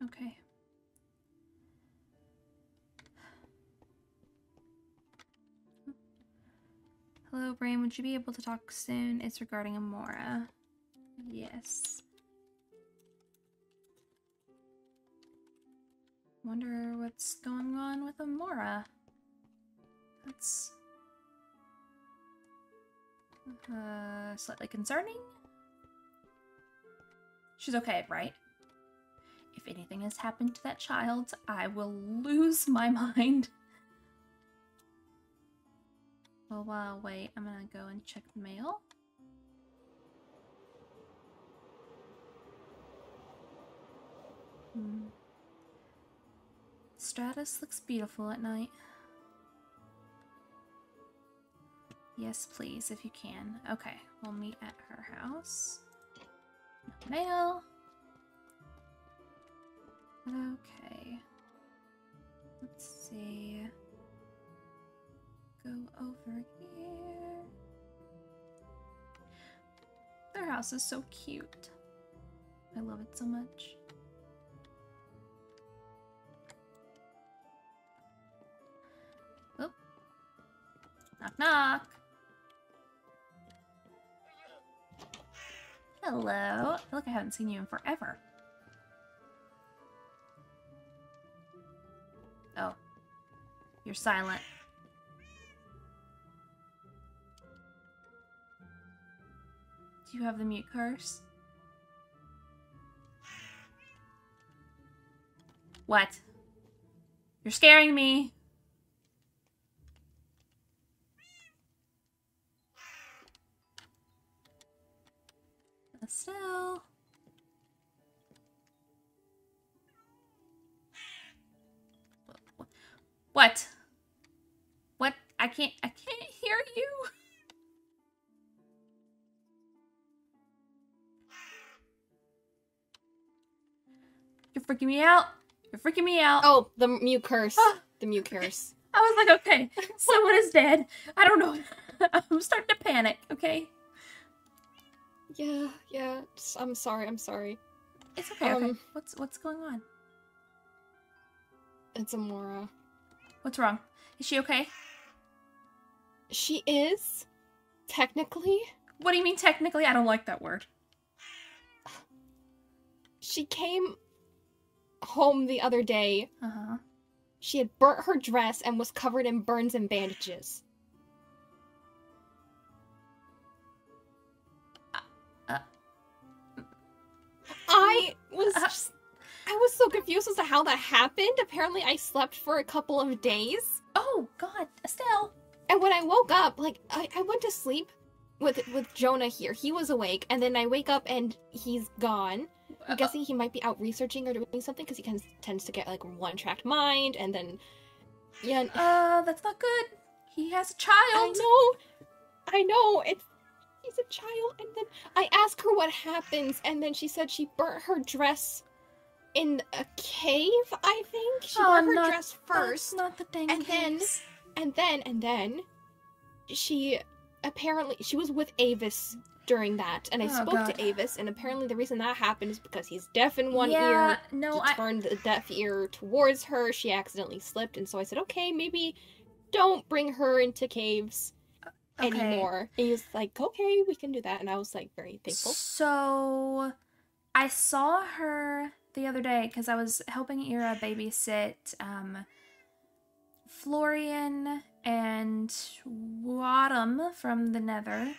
Okay. Hello, Rayne. Would you be able to talk soon? It's regarding Amora. Yes. Wonder what's going on with Amora. That's slightly concerning. She's okay, right? If anything has happened to that child, I will lose my mind. Well, wait, I'm gonna go and check the mail. Stratus looks beautiful at night. Yes, please, if you can. Okay, we'll meet at her house. No mail. Okay. Let's see. Go over here. Their house is so cute. I love it so much. Oop. Knock, knock. Hello. I feel like I haven't seen you in forever. Oh. You're silent. Do you have the mute curse? What? You're scaring me. Estelle. What? What? I can't hear you. You're freaking me out. You're freaking me out. Oh, the mute curse. The mute curse. I was like, okay, someone is dead. I don't know. I'm starting to panic, okay? Yeah. I'm sorry. It's okay, okay. What's going on? It's Amora. What's wrong? Is she okay? She is, technically. What do you mean technically? I don't like that word. She came home the other day. Uh-huh. She had burnt her dress and was covered in burns and bandages. I was so confused as to how that happened. Apparently, I slept for a couple of days. Oh, God, Estelle. And when I woke up, like, I went to sleep with Jonah here. He was awake, and then I wake up and he's gone. I'm guessing he might be out researching or doing something because he tends to get, like, one-tracked mind, and then... Yeah. That's not good. He has a child. I know. He's a child, and then I asked her what happens, and then she said she burnt her dress in a cave, I think. She burnt her dress first. Not the dang caves. And then she was with Avis during that, and I spoke to Avis, and apparently the reason that happened is because he's deaf in one ear. He turned the deaf ear towards her. She accidentally slipped, and so I said, okay, maybe don't bring her into caves anymore. And he was like, okay, we can do that, and I was like very thankful. So I saw her the other day because I was helping Ira babysit Florian and Wadham from the Nether,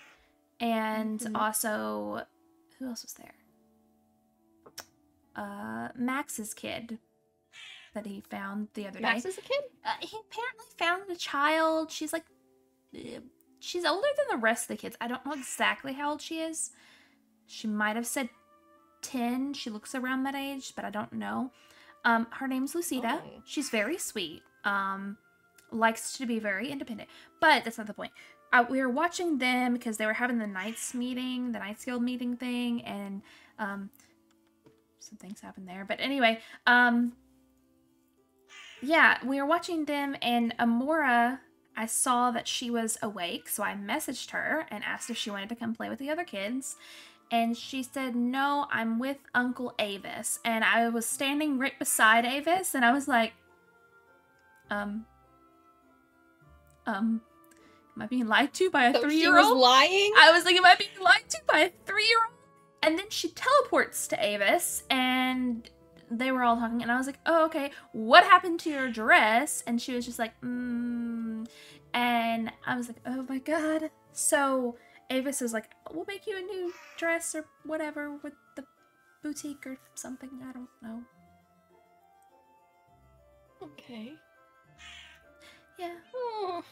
and also, who else was there? Max's kid that he found the other day. Max is a kid? He apparently found a child. She's like, she's older than the rest of the kids. I don't know exactly how old she is. She might have said 10. She looks around that age, but I don't know. Her name's Lucida. Oh. She's very sweet. Likes to be very independent. But that's not the point. We were watching them because they were having the Knights Guild meeting thing, and some things happened there. But anyway, yeah, we were watching them, and Amora, I saw that she was awake, so I messaged her and asked if she wanted to come play with the other kids. And she said, no, I'm with Uncle Avis. And I was standing right beside Avis, and I was like, am I being lied to by a 3-year-old? She was lying? I was like, am I being lied to by a 3-year-old? And then she teleports to Avis, and they were all talking, and I was like, oh, okay, what happened to your dress? And she was just like, and I was like, oh my god. So Avis was like, we'll make you a new dress or whatever with the boutique or something, I don't know. Okay. Yeah. Oh.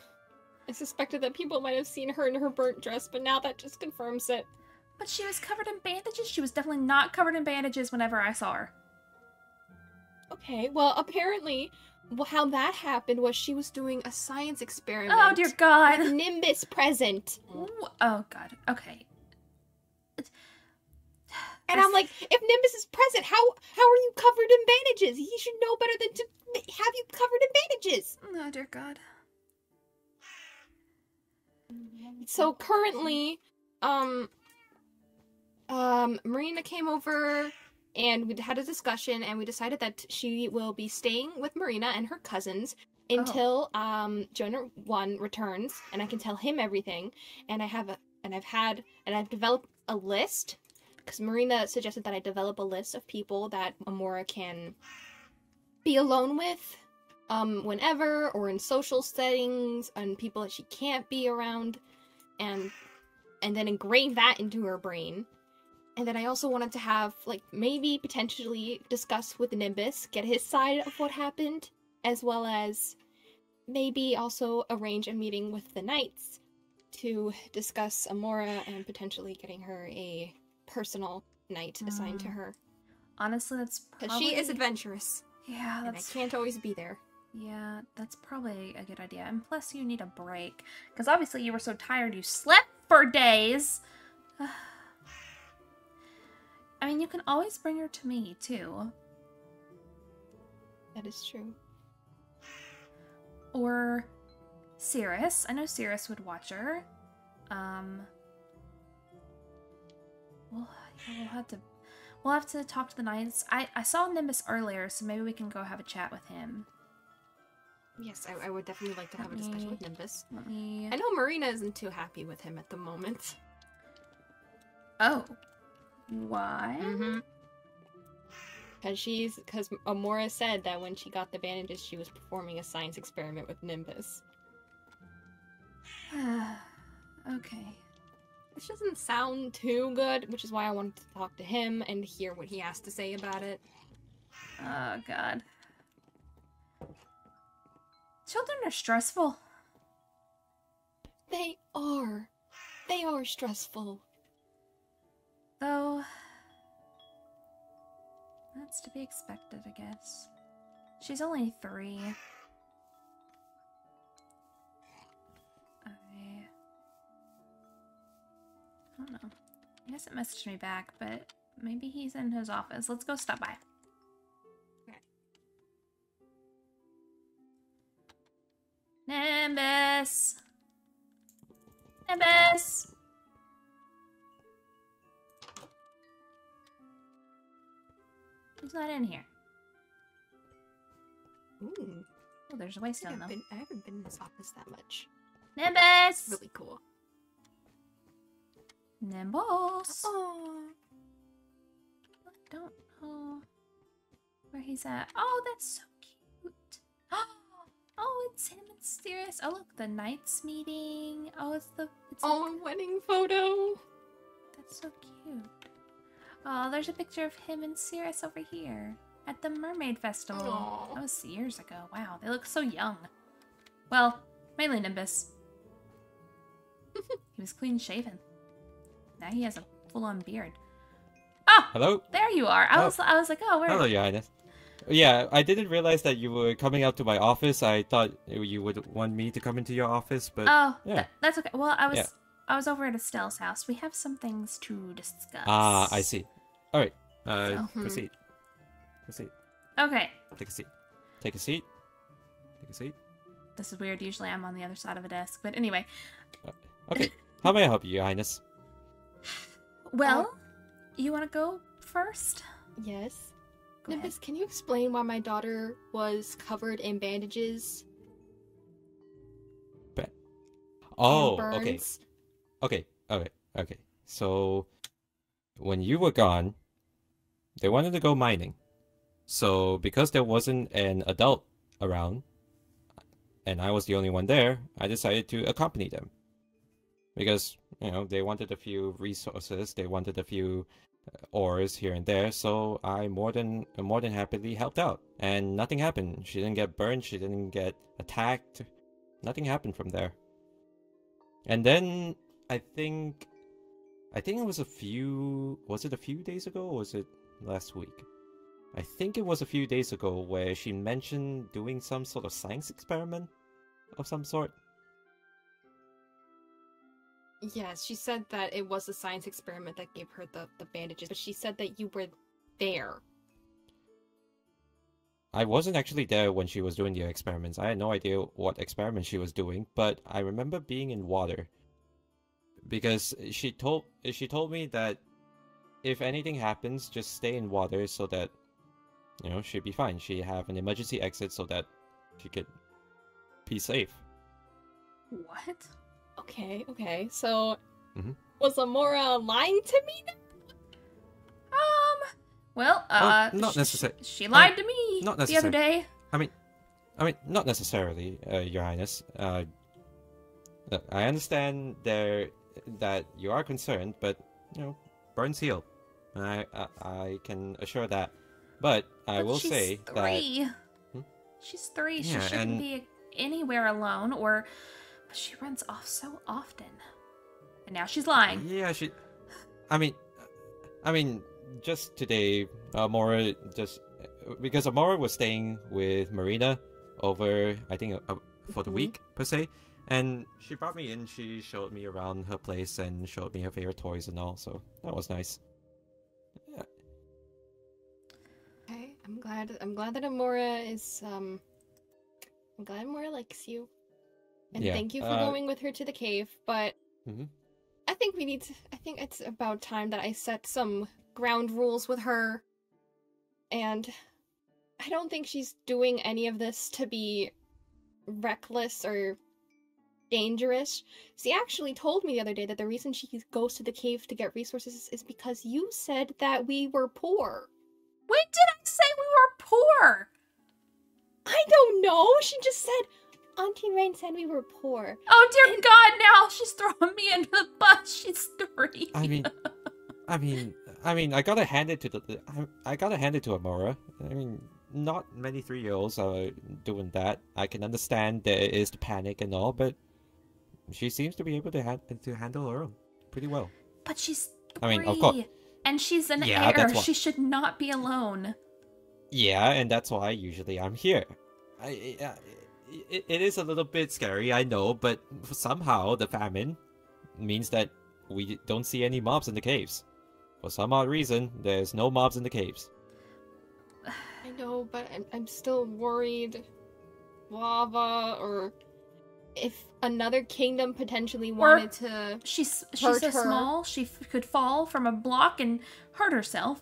I suspected that people might have seen her in her burnt dress, but now that just confirms it. But she was covered in bandages. She was definitely not covered in bandages whenever I saw her. Okay, well, apparently, how that happened was she was doing a science experiment. Oh, dear God. With Nimbus present. Oh, God. Okay. And I'm like, if Nimbus is present, how are you covered in bandages? He should know better than to have you covered in bandages. Oh, dear God. So currently, Marina came over and we had a discussion and we decided that she will be staying with Marina and her cousins until Jonah 1 returns and I can tell him everything. And I've developed a list because Marina suggested that I develop a list of people that Amora can be alone with whenever or in social settings and people that she can't be around and then engrave that into her brain. And then I also wanted to have, like, maybe potentially discuss with Nimbus, get his side of what happened, as well as maybe also arrange a meeting with the Knights to discuss Amora and potentially getting her a personal knight assigned to her. Honestly, that's probably... Because she is adventurous. Yeah, that's... And I can't always be there. Yeah, that's probably a good idea. And plus, you need a break. Because obviously you were so tired you slept for days. I mean, you can always bring her to me, too. That is true. Or Cirrus. I know Cirrus would watch her. We'll have to talk to the Knights. I saw Nimbus earlier, so maybe we can go have a chat with him. Yes, I would definitely like to have a discussion with Nimbus. I know Marina isn't too happy with him at the moment. Oh. Why? Because Amora said that when she got the bandages, she was performing a science experiment with Nimbus. Okay. Which doesn't sound too good, which is why I wanted to talk to him and hear what he has to say about it. Oh, God. Children are stressful. They are. They are stressful. Though, that's to be expected, I guess. She's only 3. I don't know. He hasn't messaged me back, but maybe he's in his office. Let's go stop by. Okay. Nimbus! Nimbus! Who's not in here? Ooh. Oh, there's a waystone, though. I haven't been in this office that much. Nimbus! Really cool. Nimbus! Oh. I don't know where he's at. Oh, that's so cute. Oh, it's him and Starry. Oh, look, the Knights meeting. Oh, it's a wedding photo. That's so cute. Oh, there's a picture of him and Cirrus over here at the Mermaid Festival. Aww. That was years ago. Wow, they look so young. Well, mainly Nimbus. He was clean shaven. Now he has a full-on beard. Oh! Hello? There you are. I was like, oh, where? Hello, Your Highness. Yeah, I didn't realize that you were coming out to my office. I thought you would want me to come into your office, but yeah. That's okay. Well, I was over at Estelle's house. We have some things to discuss. Ah, I see. All right. Proceed. Proceed. Okay. Take a seat. Take a seat. Take a seat. This is weird. Usually I'm on the other side of a desk. But anyway. Okay. How may I help you, Your Highness? Well, You want to go first? Yes. Go Nimbus, ahead. can you explain why my daughter was covered in bandages? Oh, burns? Okay. So, when you were gone, they wanted to go mining. So, because there wasn't an adult around, and I was the only one there, I decided to accompany them. Because, they wanted a few resources, they wanted a few ores here and there, so I more than happily helped out. And nothing happened. She didn't get burned, she didn't get attacked. Nothing happened from there. And then I think it was was it a few days ago or was it last week? I think it was a few days ago where she mentioned doing some sort of science experiment of some sort. Yes, she said that it was a science experiment that gave her the bandages, but she said that you were there. I wasn't actually there when she was doing the experiments. I had no idea what experiment she was doing, but I remember being in water. Because she told me that if anything happens, just stay in water so that, she'd be fine. She'd have an emergency exit so that she could be safe. What? Okay. So, was Amora lying to me then? Well, not necessarily. She lied to me not the other day. I mean, not necessarily, Your Highness. I understand that you are concerned, but burns heal. I can assure that. But I will say that she's 3. Yeah, she shouldn't be anywhere alone, but she runs off so often. And now she's lying. Yeah, I mean, just today, Amora because Amora was staying with Marina over, I think, for the week per se, and she brought me in. She showed me around her place and showed me her favorite toys and all. So that was nice. Yeah. Okay, I'm glad that Amora is I'm glad Amora likes you, and thank you for going with her to the cave. But I think it's about time that I set some ground rules with her, and I don't think she's doing any of this to be reckless or dangerous. She actually told me the other day that the reason she goes to the cave to get resources is because you said that we were poor. When did I say we were poor? I don't know. She just said, Auntie Rayne said we were poor. Oh dear God, now she's throwing me under the bus. She's 3. I gotta hand it to Amora. I mean, not many 3-year-olds are doing that. I can understand there is the panic and all, but she seems to be able to handle her own pretty well. But she's 3. I mean, of course. And she's an heir. She should not be alone. Yeah, and that's why usually I'm here. It is a little bit scary, I know, but somehow the famine means that we don't see any mobs in the caves. For some odd reason, there's no mobs in the caves. I know, but I'm still worried. Lava, or if another kingdom potentially wanted to she's so small, she could fall from a block and hurt herself.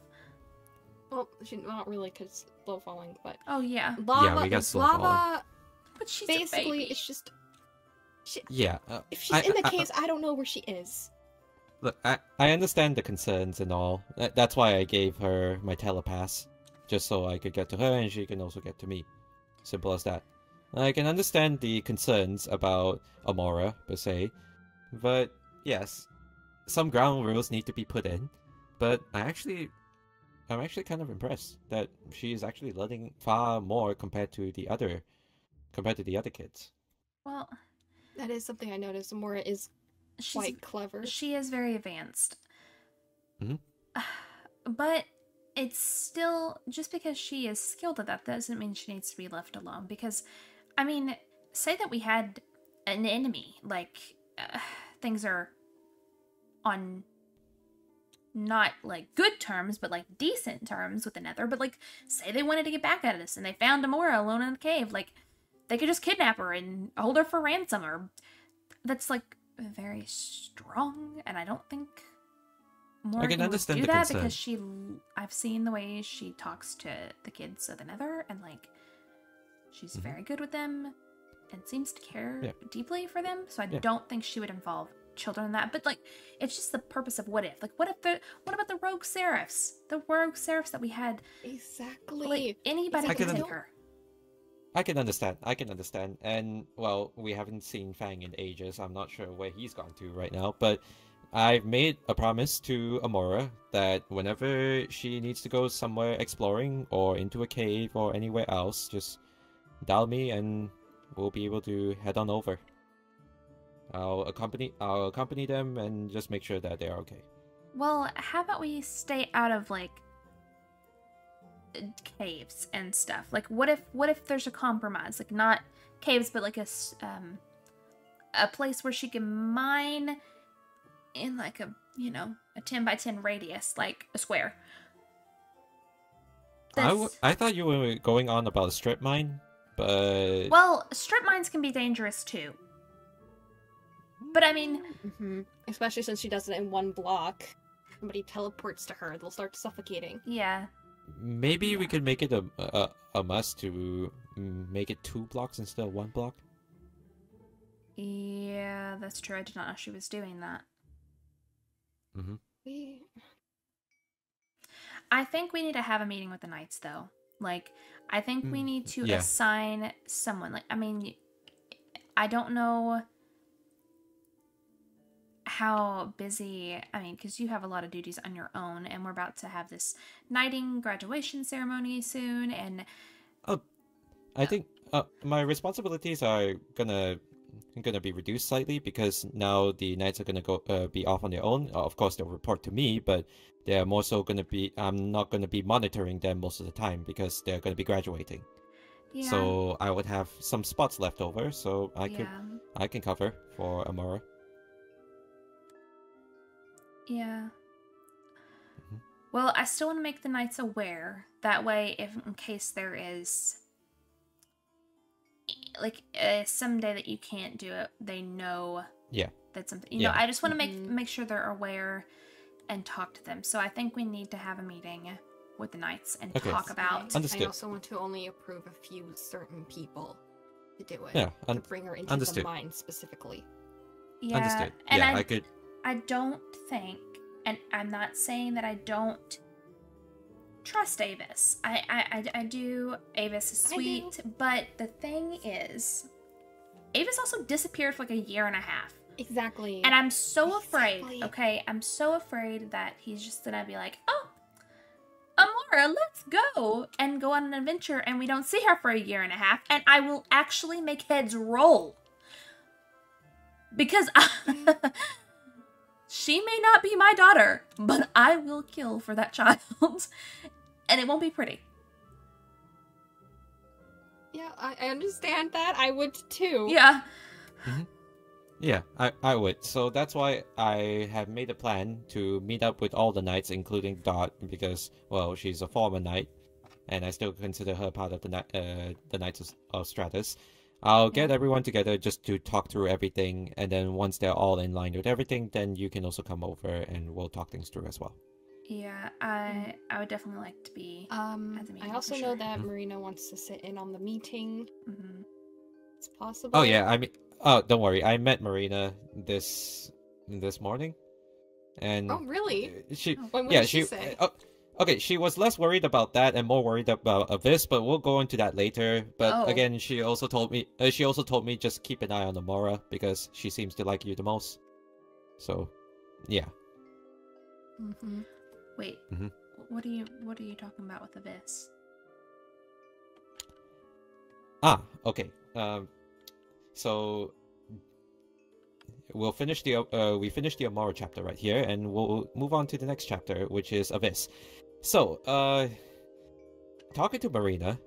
Well, she's not really, because slow falling, but... Oh, yeah. Lava, we got slow falling. But she's basically, a baby. it's just... if she's in the caves, I don't know where she is. Look, I understand the concerns and all. That's why I gave her my telepass. Just so I could get to her and she can also get to me. Simple as that. I can understand the concerns about Amora, per se. But, yes, some ground rules need to be put in. But I'm actually kind of impressed that she is actually learning far more compared to the other kids. Well, that is something I noticed. Amora is quite clever. She is very advanced. But it's still, just because she is skilled at that doesn't mean she needs to be left alone. Because, I mean, say that we had an enemy, like, things are on not, like, good terms, but, like, decent terms with the Nether, but, like, say they wanted to get back at us and they found Amora alone in a cave, like, they could just kidnap her and hold her for ransom, or... That's, like, very strong, and I don't think Morgan would do that because I've seen the way she talks to the kids of the Nether, and like she's very good with them and seems to care deeply for them. So I don't think she would involve children in that. But like, it's just the purpose of what if. Like, what about the rogue seraphs? The rogue seraphs that we had. Exactly. Like, anybody can take her. I can understand. And, well, we haven't seen Fang in ages. I'm not sure where he's gone to right now. But I've made a promise to Amora that whenever she needs to go somewhere exploring or into a cave or anywhere else, just dial me and we'll be able to head on over. I'll accompany them and just make sure that they're okay. Well, how about we stay out of, like, caves and stuff? Like, what if there's a compromise? Like, not caves, but like a place where she can mine in like a 10 by 10 radius, like a square. I thought you were going on about a strip mine, but well, strip mines can be dangerous too. But I mean, especially since she does it in one block. Somebody teleports to her, they'll start suffocating. Yeah. Maybe we could make it a must to make it 2 blocks instead of 1 block. Yeah, that's true. I did not know she was doing that. I think we need to have a meeting with the Knights, though. Like, I think we need to assign someone. Like, I mean, I don't know how busy, I mean, because you have a lot of duties on your own, and we're about to have this knighting graduation ceremony soon, and I think my responsibilities are gonna be reduced slightly, because now the knights are gonna be off on their own. Of course, they'll report to me, but they're more so gonna be, I'm not gonna be monitoring them most of the time because they're gonna be graduating. Yeah. So I would have some spots left over, so I can cover for Amora. Yeah. Well, I still want to make the knights aware. That way, if in case there is, like, someday that you can't do it, they know that something, you know, I just want to make sure they're aware and talk to them. So I think we need to have a meeting with the knights and talk about. Understood. I also want to only approve a few certain people to do it. Yeah. To bring her into the mine specifically. Yeah. Understood. And yeah, I don't think, and I'm not saying that I don't trust Avis. I do. Avis is sweet, but the thing is, Avis also disappeared for like a year and a half. Exactly. And I'm so afraid, okay? I'm so afraid that he's just gonna be like, oh, Amora, let's go, and go on an adventure, and we don't see her for a year and a half, and I will actually make heads roll. Because she may not be my daughter, but I will kill for that child. And it won't be pretty. Yeah, I understand that. I would too. Yeah. Yeah, I would. So that's why I have made a plan to meet up with all the knights, including Dot, because, well, she's a former knight, and I still consider her part of the Knights of Stratus. I'll get everyone together just to talk through everything, and then once they're all in line with everything, then you can also come over and we'll talk things through as well. Yeah, I would definitely like to be at the meeting. I also know that Marina wants to sit in on the meeting. It's possible. Oh yeah, I mean, don't worry. I met Marina this morning, and oh really? What did she say? Okay, she was less worried about that and more worried about Avis, but we'll go into that later. But again, she also told me just keep an eye on Amora because she seems to like you the most. So, yeah. Wait. What are you talking about with Avis? Okay. So we'll finish the Amora chapter right here, and we'll move on to the next chapter, which is Avis. So, talking to Marina,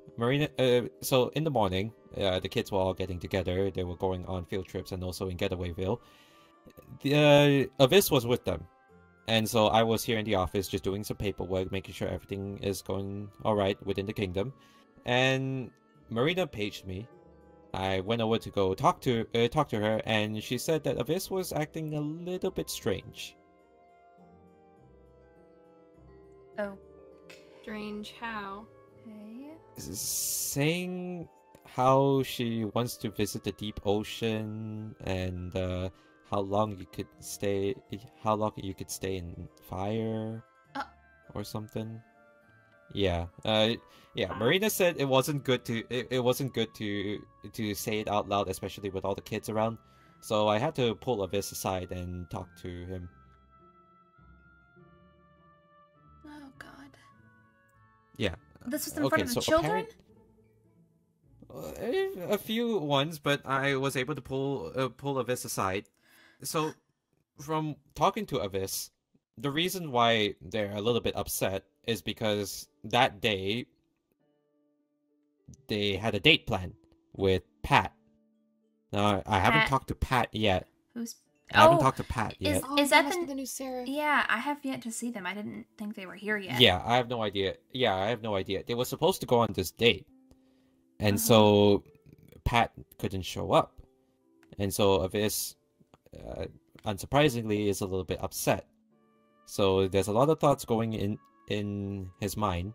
so in the morning, the kids were all getting together. They were going on field trips and also in Getawayville. Avis was with them. And so I was here in the office just doing some paperwork, making sure everything is going all right within the kingdom. And Marina paged me. I went over to go talk to her, and she said that Avis was acting a little bit strange. Oh. Strange how? Okay. Saying how she wants to visit the deep ocean and how long you could stay in fire or something. Yeah. Yeah, Marina said it wasn't good to say it out loud, especially with all the kids around. So I had to pull Avis aside and talk to him. Oh God. Yeah. This was in front of the children? A few ones, but I was able to pull Avis aside. So, from talking to Avis, the reason why they're a little bit upset is because that day they had a date plan with Pat. Now, I haven't talked to Pat yet. I haven't talked to Pat yet. Is that the new Sarah? Yeah, I have yet to see them. I didn't think they were here yet. Yeah, I have no idea. They were supposed to go on this date. And so Pat couldn't show up. And so Avis, unsurprisingly, is a little bit upset. So there's a lot of thoughts going in his mind.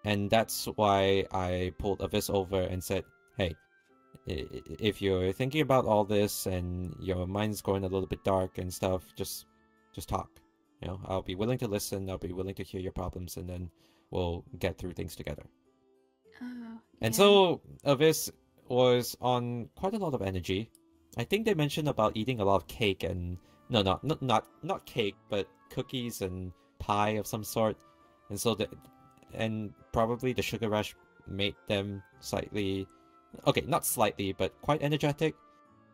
And that's why I pulled Avis over and said, hey, if you're thinking about all this and your mind's going a little bit dark and stuff, just talk. You know, I'll be willing to listen. I'll be willing to hear your problems, and then we'll get through things together. And so Avis was on quite a lot of energy. I think they mentioned about eating a lot of cake and not cake, but cookies and pie of some sort. And so and probably the sugar rush made them slightly, okay, not slightly, but quite energetic.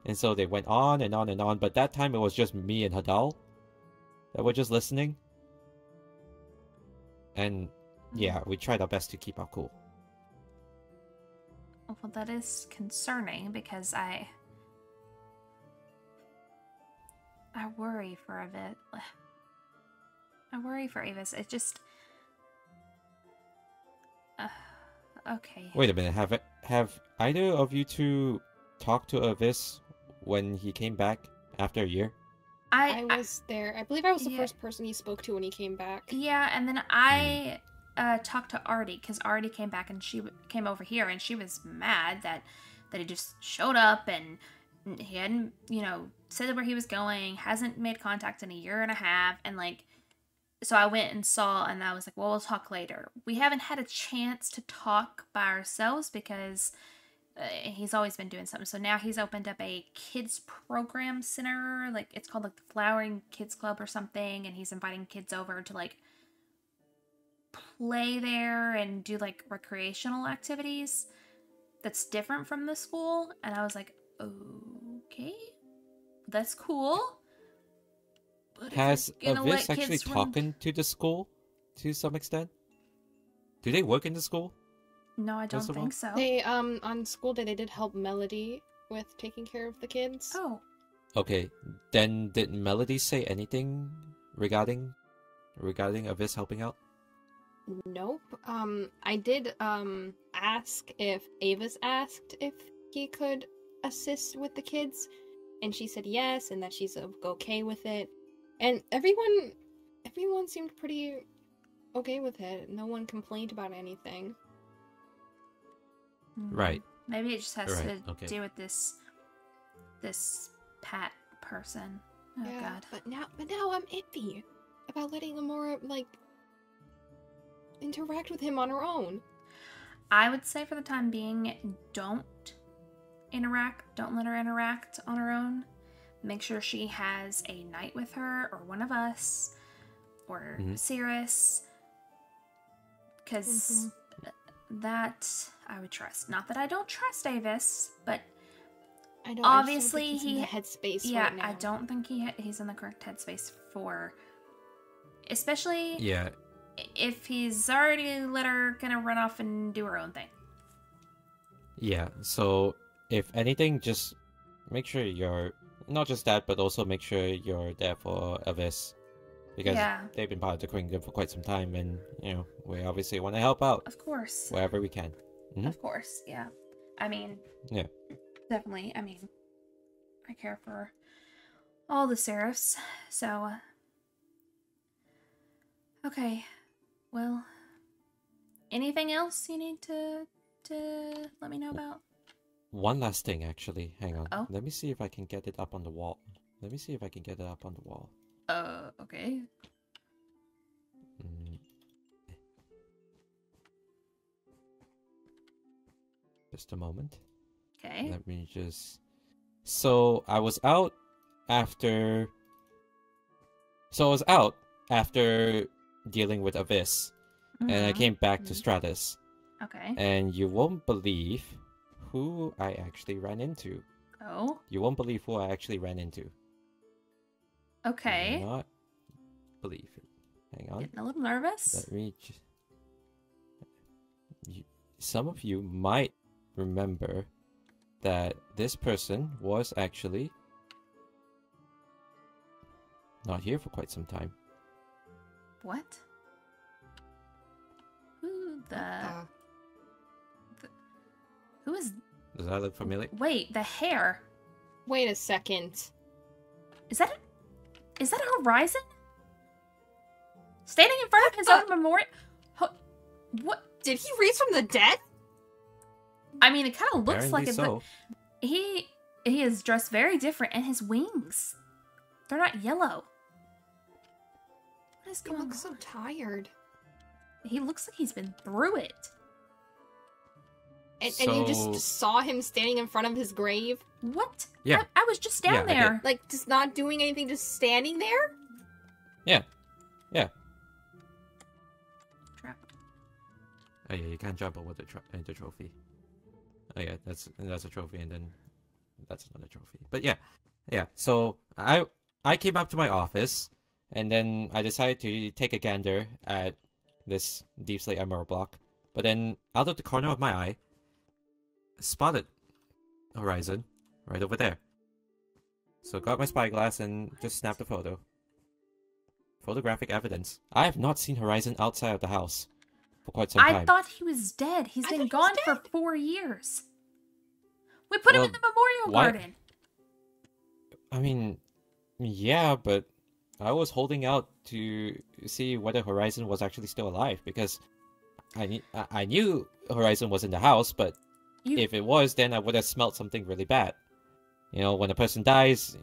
And so they went on and on and on. But that time it was just me and Hadal that were just listening. And yeah, we tried our best to keep our cool. Well, that is concerning because I worry for a bit. I worry for Avis. It just okay. Wait a minute. Have either of you two talked to Avis when he came back after a year? I was there. I believe I was the first person he spoke to when he came back. Yeah, and then I talked to Artie because Artie came back and she came over here and she was mad that he just showed up and he hadn't, said where he was going, hasn't made contact in a year and a half, and so I went and saw, and I was like, well, we'll talk later. We haven't had a chance to talk by ourselves because he's always been doing something. So now he's opened up a kids program center, it's called the Flowering Kids Club or something, and he's inviting kids over to play there and do recreational activities that's different from the school. And I was like, okay, that's cool. But has Avis actually talking to the school to some extent? Do they work in the school? No, I don't think so. They on school day they did help Melody with taking care of the kids. Oh. Okay, then did Melody say anything regarding Avis helping out? Nope. I did ask if Avis asked if he could assist with the kids, and she said yes, and that she's okay with it. And everyone seemed pretty okay with it. No one complained about anything. Right. Maybe it just has to do with this Pat person. Oh yeah, God. But now I'm iffy about letting Amora interact with him on her own. I would say for the time being, don't let her interact on her own. Make sure she has a night with her or one of us or Cirrus, because that I would trust. Not that I don't trust Avis, but I don't. Obviously, he's in the headspace. Yeah, right now. I don't think he's in the correct headspace for, especially if he's already let her kind of run off and do her own thing. Yeah. So if anything, just make sure you're not just that, but also make sure you're there for Avis, because they've been part of the Kingdom for quite some time, and we obviously want to help out. Of course. Wherever we can. Of course. Yeah. I mean. Yeah. Definitely. I mean, I care for all the Seraphs, so. Okay. Well, anything else you need to let me know about? One last thing, actually. Hang on. Oh. Let me see if I can get it up on the wall. Let me see if I can get it up on the wall. Okay. Just a moment. Okay. Let me just... So, I was out after dealing with Avis. And I came back to Stratus. Okay. And you won't believe who I actually ran into. Oh? You won't believe who I actually ran into. Okay. You will not believe it. Hang on. Getting a little nervous. Let me just... Some of you might remember that this person was actually not here for quite some time. What? Who who is... Does that look familiar? Wait, the hair. Wait a second. Is that Horizon? Standing in front of his own memorial? What? Did he raise from the dead? I mean, it kind of looks Apparently like it. so. But he is dressed very different, and his wings, they're not yellow. What is He going on? looks so tired. He looks like he's been through it. And you just saw him standing in front of his grave? What? Yeah. I was just down there. Like, just not doing anything, just standing there? Yeah. Yeah. Trap. Oh yeah, you can't jump over the trophy. Oh yeah, that's a trophy, and then that's another trophy. But yeah. So I came up to my office, and then I decided to take a gander at this Deep Slate Amora block. But then, out of the corner of my eye, spotted Horizon right over there. So got my spyglass and just snapped a photo. Photographic evidence. I have not seen Horizon outside of the house for quite some time. I thought he was dead. He's been gone for 4 years. We put him in the memorial garden. I mean, yeah, but I was holding out to see whether Horizon was actually still alive, because I knew Horizon was in the house, but if it was, then I would have smelled something really bad. You know, when a person dies...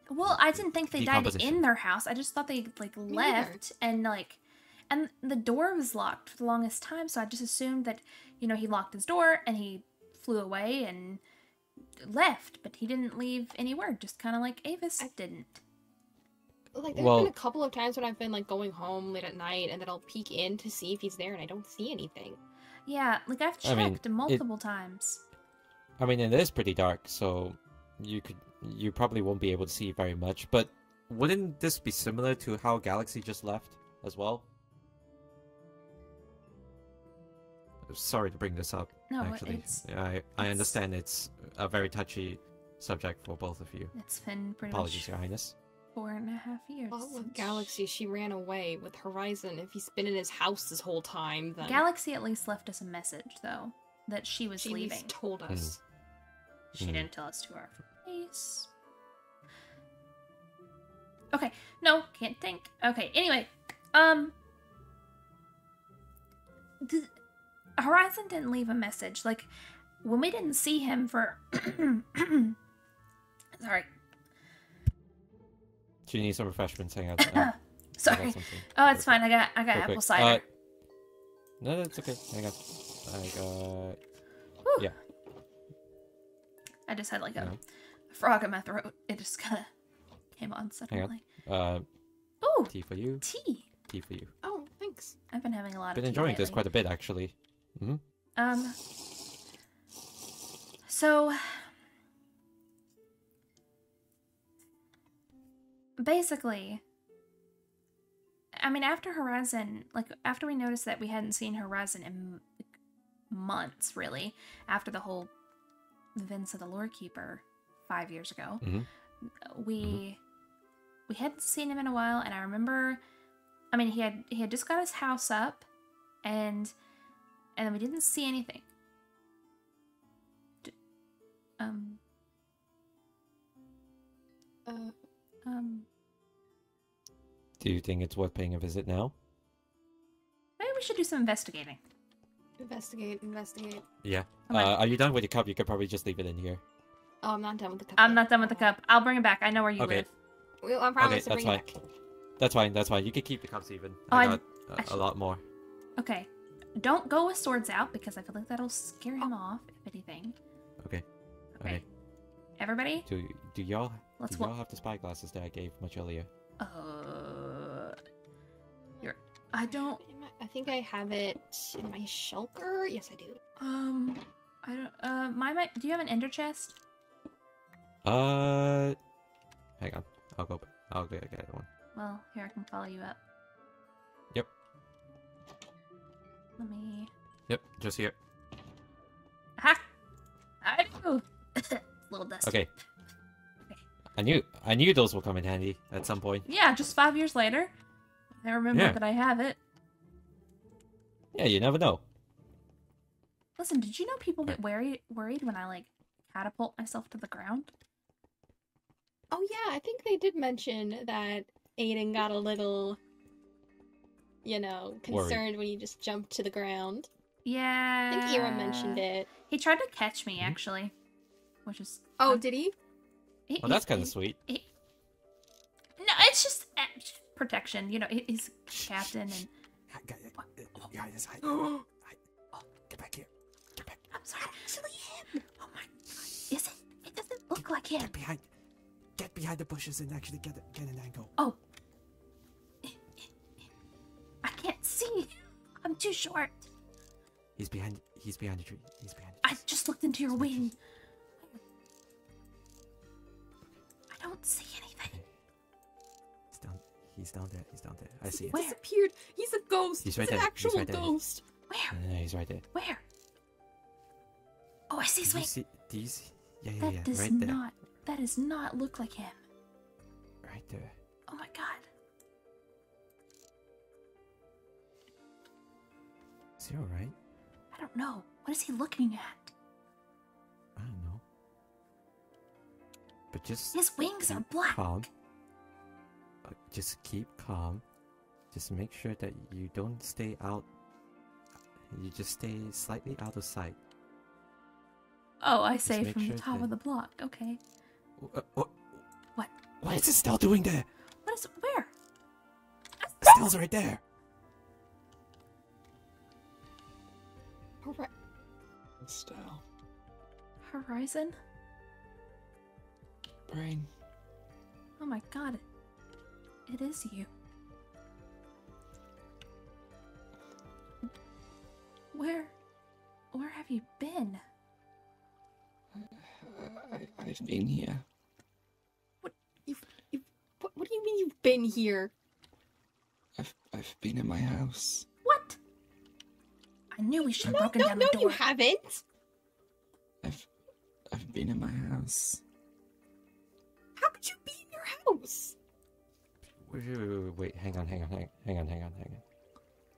Well, I didn't think they died in their house. I just thought they, like, left, and, like... And the door was locked for the longest time, so I just assumed that, you know, he locked his door, and he flew away and left, but he didn't leave any word, just kind of like Avis didn't. Like, there's been a couple of times when I've been, like, going home late at night, and then I'll peek in to see if he's there, and I don't see anything. Yeah, like, I've checked multiple times. I mean, it is pretty dark, so you probably won't be able to see very much, but wouldn't this be similar to how Galaxy just left as well? Sorry to bring this up, actually. I understand it's a very touchy subject for both of you. It's been pretty Apologies, much Your Highness. 4.5 years. Well, with Galaxy, she ran away. With Horizon, if he's been in his house this whole time, then... Galaxy at least left us a message, though, that she was leaving. She told us. She didn't tell us to our face. Okay, no, can't think. Okay, anyway, Horizon didn't leave a message. Like, when we didn't see him for... Sorry. Do you need some refreshments? Hang on. Sorry. Oh, it's fine. I got apple cider. No, that's okay. Hang on. I got... Whew. Yeah. I just had like a frog in my throat. It just kind of came on suddenly. Hang on. Ooh. Tea for you. Tea. Tea for you. Oh, thanks. I've been having a lot of tea. Been enjoying this quite a bit, actually. So basically, I mean, after Horizon, like, after we noticed that we hadn't seen Horizon in months, really, after the whole events of the Lore Keeper 5 years ago, we hadn't seen him in a while, and I remember, I mean, he had just got his house up, and then we didn't see anything. Do you think it's worth paying a visit now? Maybe we should do some investigating. Investigate. Yeah. Okay. Are you done with your cup? You could probably just leave it in here. Oh, I'm not done with the cup. I'm yet. not done with the cup. I'll bring it back. I know where you Okay. live. Well, I promise to that's bring fine. it back. That's fine. You can keep the cups even. Oh, I got a should- lot more. Okay. Don't go with swords out because I feel like that'll scare him off, if anything. Okay. Okay. Everybody? Do y'all Let's have the spy glasses that I gave much earlier? I don't. I think I have it in my shulker. Yes, I do. I don't. Do you have an ender chest? Hang on. I'll get one. Well, here, I can follow you up. Yep. Let me. Yep, just here. Ha! I do. It's a little dusty. Okay. I knew those will come in handy at some point. Yeah, just 5 years later. I remember Yeah. that I have it. Yeah, you never know. Listen, did you know people get worried when I, like, catapult myself to the ground? Oh yeah, I think they did mention that Aiden got a little, concerned when you just jumped to the ground. Yeah. I think Ira mentioned it. He tried to catch me, actually. Which is... Oh, did he? Well, that's kind of sweet. No, it's just protection. You know, he's captain and... Get back here. Get back. I'm sorry, actually him. Oh my god. Is it? It doesn't look like him. Get behind the bushes and actually get an angle. Oh. I can't see. I'm too short. He's behind the tree. I just looked into your wing. I don't see anything. He's down there. I see He it. Where? disappeared. He's a ghost. He's right an there. actual He's right there. ghost. Where? Yeah, he's right there. Where? Oh, I see his wing. Do you see? Yeah, That does right there. not. That does not look like him. Right there. Oh my god. Is he alright? I don't know. What is he looking at? I don't know. But just His wings are black. calm. Just keep calm. Just make sure that you don't stay out. You just stay slightly out of sight. Oh, I Just say make from sure the top that- of the block. Okay. What? What? What is Estelle doing there? What is where? Estelle's right there. Estelle. Horizon? Rayne. Oh my god. It is you. Where have you been? I've been here. What do you mean you've been here? I've been in my house. What? I knew we should have broken down the door. No, you haven't. I've been in my house. How could you be in your house? Wait, hang on.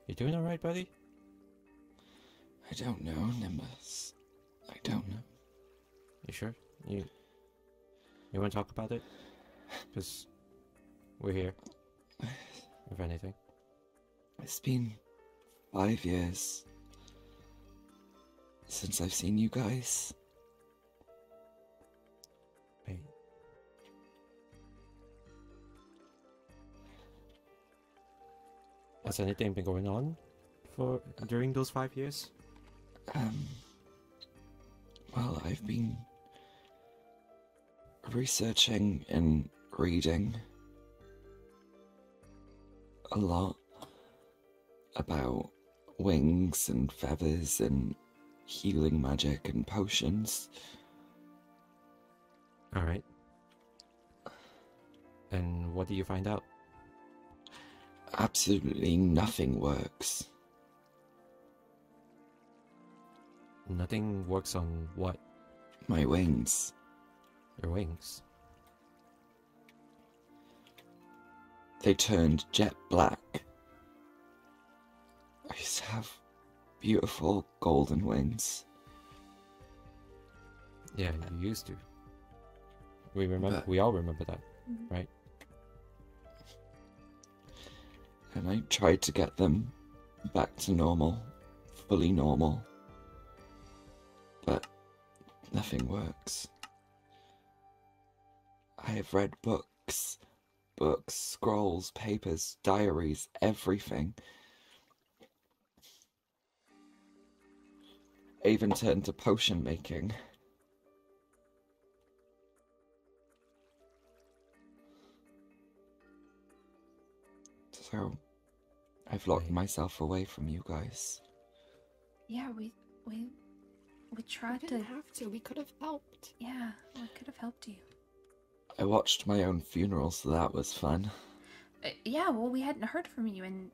You doing alright, buddy? I don't know, Nimbus. I don't know. You sure? You want to talk about it? Because we're here. If anything. It's been 5 years since I've seen you guys. Wait. Has anything been going on during those 5 years? Well, I've been researching and reading a lot about wings and feathers and healing magic and potions. Alright. And what do you find out? Absolutely nothing works. Nothing works on what? My wings. Your wings. They turned jet black. I used to have beautiful golden wings. Yeah, you used to. We remember. But- We all remember that, right? And I tried to get them back to normal, fully normal. But nothing works. I have read books, scrolls, papers, diaries, everything. I even turned to potion making. So, I've locked myself away from you guys. Yeah, we tried We to. didn't have to. We could have helped. Yeah, we could have helped you. I watched my own funeral, so that was fun. Yeah, well, we hadn't heard from you in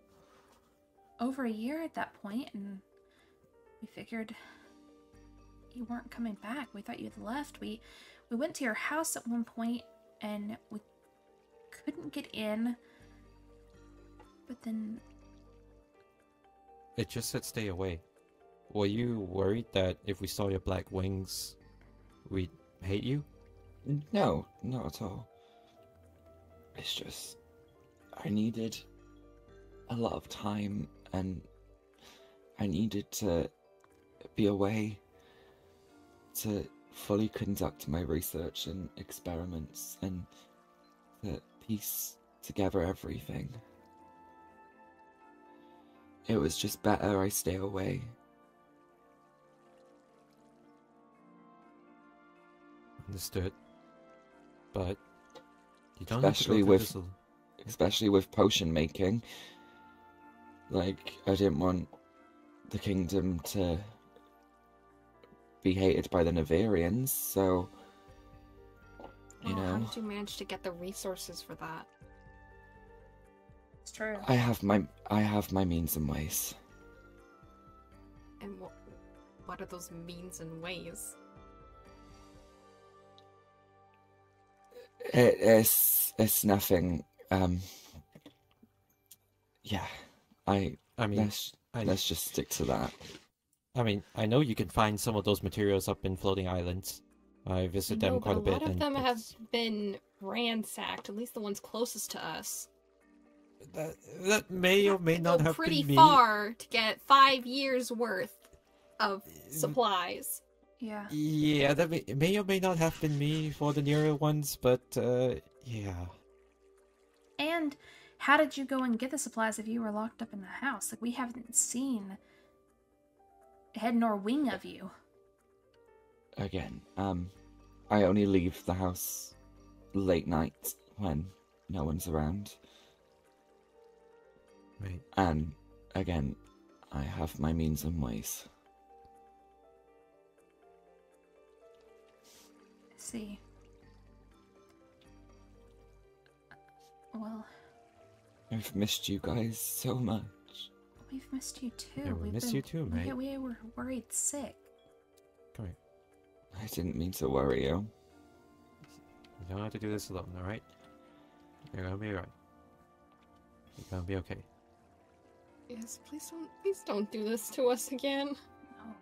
over a year at that point, and we figured you weren't coming back. We thought you had left. We went to your house at one point, and we couldn't get in. But then... It just said stay away. Were you worried that if we saw your black wings, we'd hate you? No, not at all. It's just... I needed a lot of time, and I needed to be away to fully conduct my research and experiments and to piece together everything. It was just better I stay away. Understood. But you don't Especially have to go with through especially with potion making. Like, I didn't want the kingdom to be hated by the Navarians, so you know. How did you manage to get the resources for that? It's true. I have my means and ways. And what are those means and ways? It's nothing. Yeah, I mean, let's just stick to that. I mean, I know you can find some of those materials up in floating islands. I visit them quite a bit. A lot of them have been ransacked, at least the ones closest to us. That may or may not have been me. Pretty far to get 5 years worth of supplies. Yeah. Yeah, that may or may not have been me for the nearer ones, but yeah. And how did you go and get the supplies if you were locked up in the house? Like, we haven't seen head nor wing of you. Again, I only leave the house late night when no one's around. Right. And again, I have my means and ways. See. Well, I've missed you guys so much. we've missed you too. Yeah, we missed you too, mate. We were worried sick. Come here. I didn't mean to worry you. You don't have to do this alone, alright? You're gonna be alright. You're gonna be okay. Yes, please don't do this to us again. No.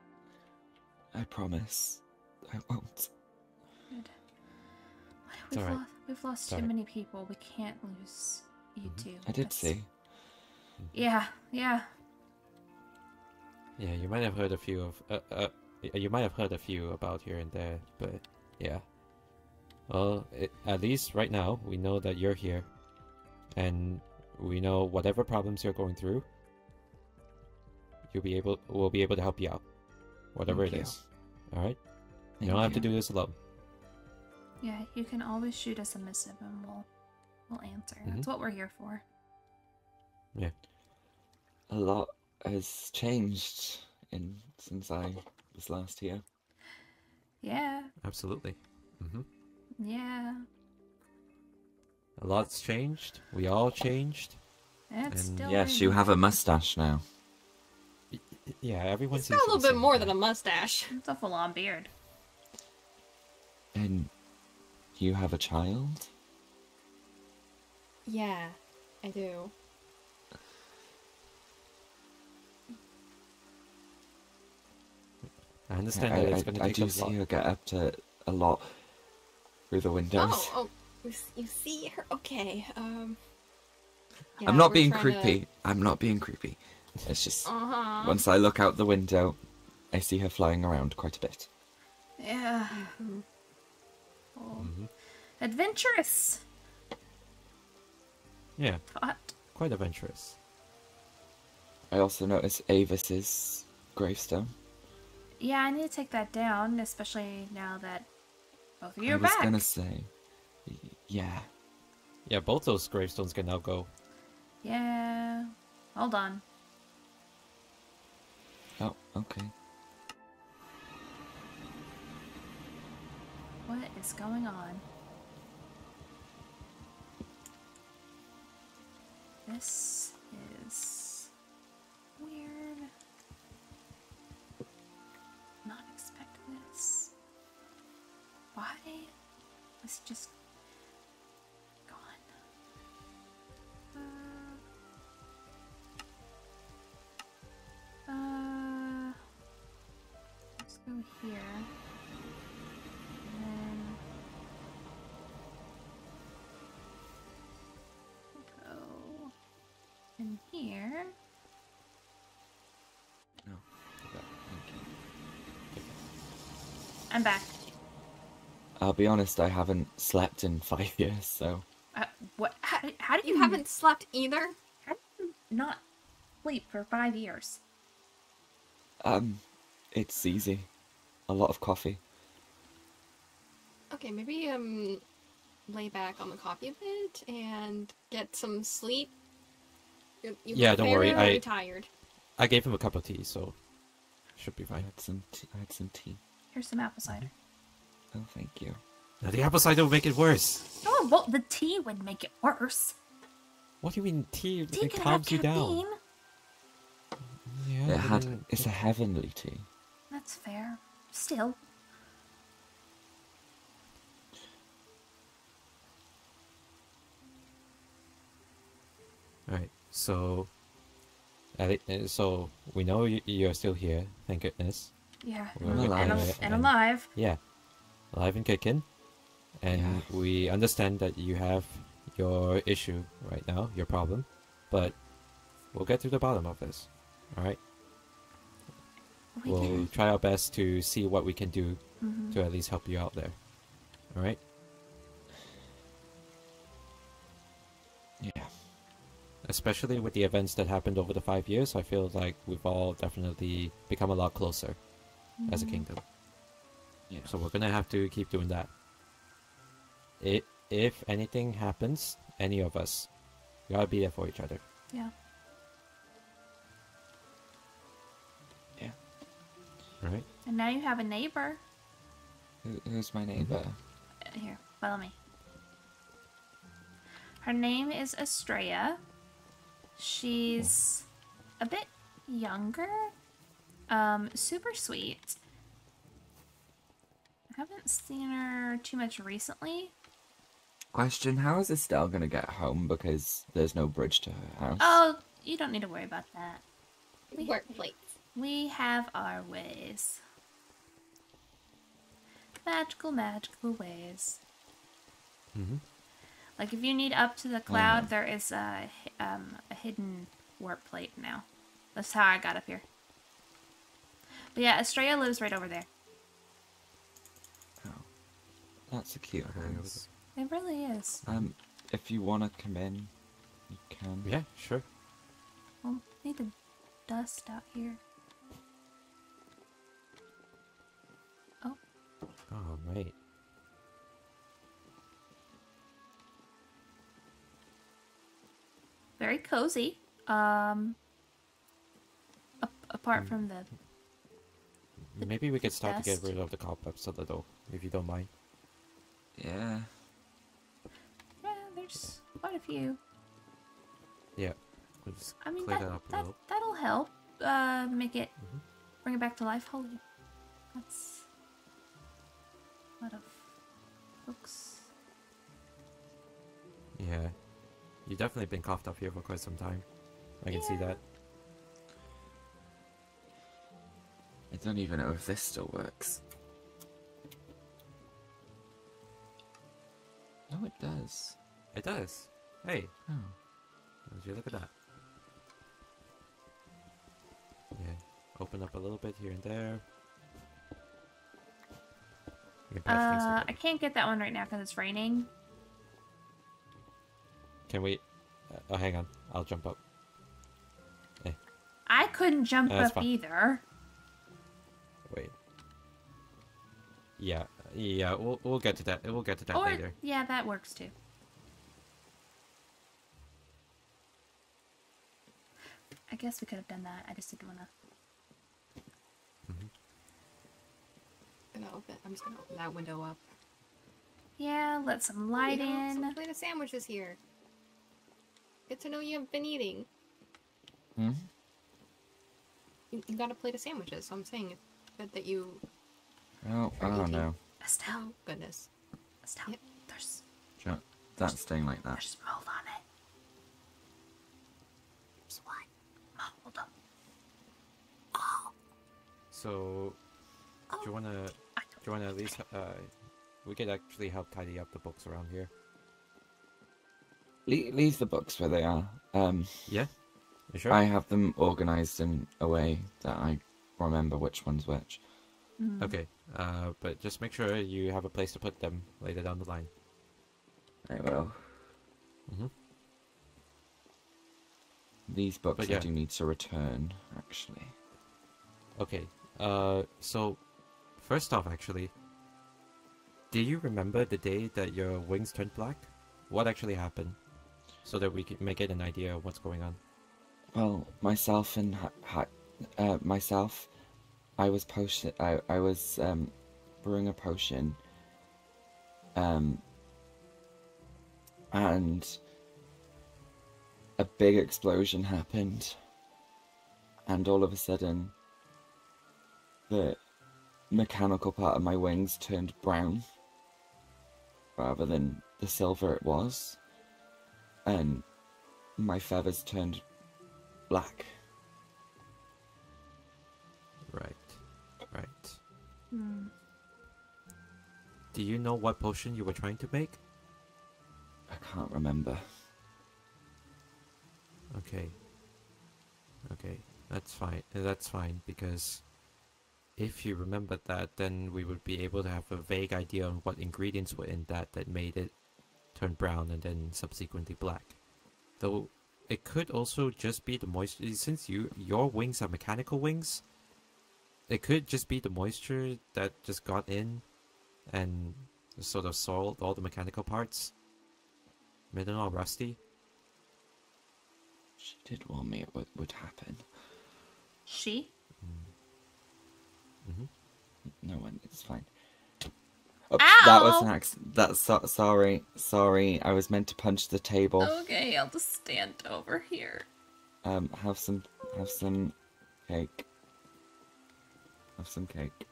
I promise. I won't. Good. It's alright. We've lost too Alright. many people. We can't lose you two. I did That's- see. Yeah, yeah. Yeah, you might have heard a few of you might have heard a few about here and there, but yeah. Well, at least right now we know that you're here, and we know whatever problems you're going through, we'll be able to help you out, whatever Thank it you. is. All right, you Thank don't have to you. do this alone. Yeah, you can always shoot us a missive and we'll answer. That's what we're here for. Yeah. A lot has changed since I was last here. Yeah, Absolutely. yeah. A lot's changed. We all changed. And it's And still Yes, you have a mustache now. Yeah, everyone It's seems got a to be little bit saying more that. than a mustache. It's a full-on beard. And you have a child? Yeah, I do. I understand that it's going to I take do a see lot. her get up to a lot through the windows. Oh, you see her? Okay. Yeah, I'm not we're being trying to- creepy. I'm not being creepy. It's just once I look out the window, I see her flying around quite a bit. Yeah. Oh. Adventurous. Yeah. But... quite adventurous. I also noticed Avis's gravestone. Yeah, I need to take that down, especially now that both of you are back. back. I was gonna say, yeah. Yeah, both those gravestones can now go. Yeah. Hold on. Oh, okay. What is going on? This is weird. Not expect this. Why was he just gone? Let's go here. And then go in here. No. Thank you. I'm back. I'll be honest, I haven't slept in 5 years, so... What? How do You haven't slept either? How do you not sleep for 5 years? It's easy. A lot of coffee. Okay, maybe, lay back on the coffee a bit and get some sleep. You Yeah, don't worry, very tired. I gave him a cup of tea, so should be I fine. had some tea. Here's some apple cider. Oh, thank you. Now the apple cider will make it worse. Oh, well, the tea would make it worse. What do you mean tea? Tea It could have calms you down. caffeine. Yeah, It's a heavenly tea. That's fair. Still. Alright, so... so, we know you're still here, thank goodness. Yeah. We're alive. And alive. Yeah. Alive and kicking. And we understand that you have your issue right now, your problem. But we'll get to the bottom of this. Alright? We'll try our best to see what we can do to at least help you out there. Alright? Yeah. Especially with the events that happened over the 5 years, I feel like we've all definitely become a lot closer as a kingdom. Yeah. So we're gonna have to keep doing that. If anything happens, any of us, we gotta be there for each other. Yeah. Yeah. Right? And now you have a neighbor. Who's my neighbor? Here, follow me. Her name is Astraia. She's a bit younger. Super sweet. I haven't seen her too much recently. Question, how is Estelle gonna get home because there's no bridge to her house? Oh, you don't need to worry about that. Workplace. We have our ways. Magical, magical ways. Like if you need up to the cloud, there is a hidden warp plate now. That's how I got up here. But yeah, Astraia lives right over there. Oh. That's a cute house. It really is. If you wanna come in, you can. Yeah, sure. Well, need the dust out here. Oh. Oh, right. Very cozy. Apart from the Maybe we could start to get dust. rid of the cobwebs a little, if you don't mind. Yeah. Yeah, there's quite a few. Yeah. We'll just I mean, clear that up a little. that'll help. Make it bring it back to life. Holy, that's a lot of books. Yeah. You've definitely been coughed up here for quite some time. I can see that. I don't even know if this still works. Oh, it does. It does. Hey, Oh. would you look at that? open up a little bit here and there. You can patch things together. I can't get that one right now because it's raining. Can we? Oh, hang on. I'll jump up. I couldn't jump up fine. either. Wait. Yeah, we'll get to that. We'll get to that later. Yeah, that works too. I guess we could have done that. I just didn't wanna. I'm just gonna open that window up. Yeah, let some light in. Some plate of sandwiches here. Good to know you haven't been eating. Hmm? You got a plate of sandwiches, so I'm saying it's good that you... Oh, I don't know. Estelle. Oh, goodness. Estelle, Yep. there's That's staying like that. there's mold on it. There's what? Mold. Oh. So, do you wanna at least we could actually help tidy up the books around here. Leave the books where they are. Yeah. You sure? I have them organized in a way that I remember which one's which. Okay. But just make sure you have a place to put them later down the line. I will. These books I do need to return, actually. Okay. So first off, actually, do you remember the day that your wings turned black? What actually happened? So that we may get an idea of what's going on. Well, myself and I was brewing a potion, and a big explosion happened, and all of a sudden, the mechanical part of my wings turned brown, rather than the silver it was, and my feathers turned black. Right. Do you know what potion you were trying to make? I can't remember. Okay, that's fine. That's fine, because if you remembered that, then we would be able to have a vague idea on what ingredients were in that made it turn brown and then subsequently black. Though it could also just be the moisture, since your wings are mechanical wings. It could just be the moisture that just got in and sort of soiled all the mechanical parts. Made it all rusty. She did warn me it would happen. She? No one, it's fine. Oh, Ow! that was an accident. Sorry. I was meant to punch the table. Okay, I'll just stand over here. Have some cake. Have some cake.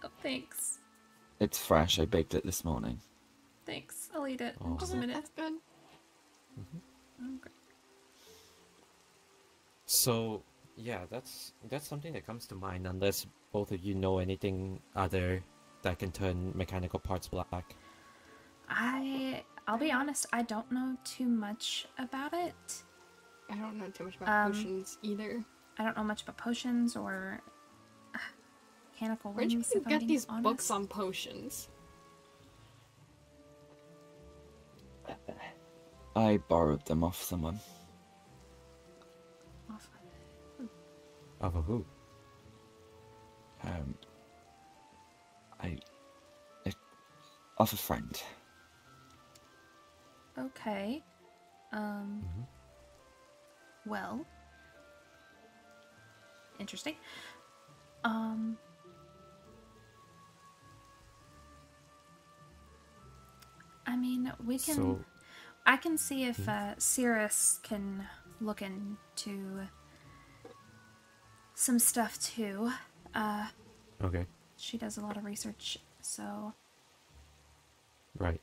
Oh, thanks. It's fresh. I baked it this morning. Thanks. I'll eat it in just a minute. That's good. Okay. So, yeah, that's something that comes to mind, unless both of you know anything other that can turn mechanical parts black. I'll be honest, I don't know too much about it. I don't know too much about potions either. I don't know much about potions or mechanical Where'd you wings. If I'm get being these honest. books on potions? I borrowed them off someone. Of a who? Off a friend. Okay. Well. Interesting. I mean, we can... So, I can see if Cirrus can look into some stuff too. okay. She does a lot of research, so... Right.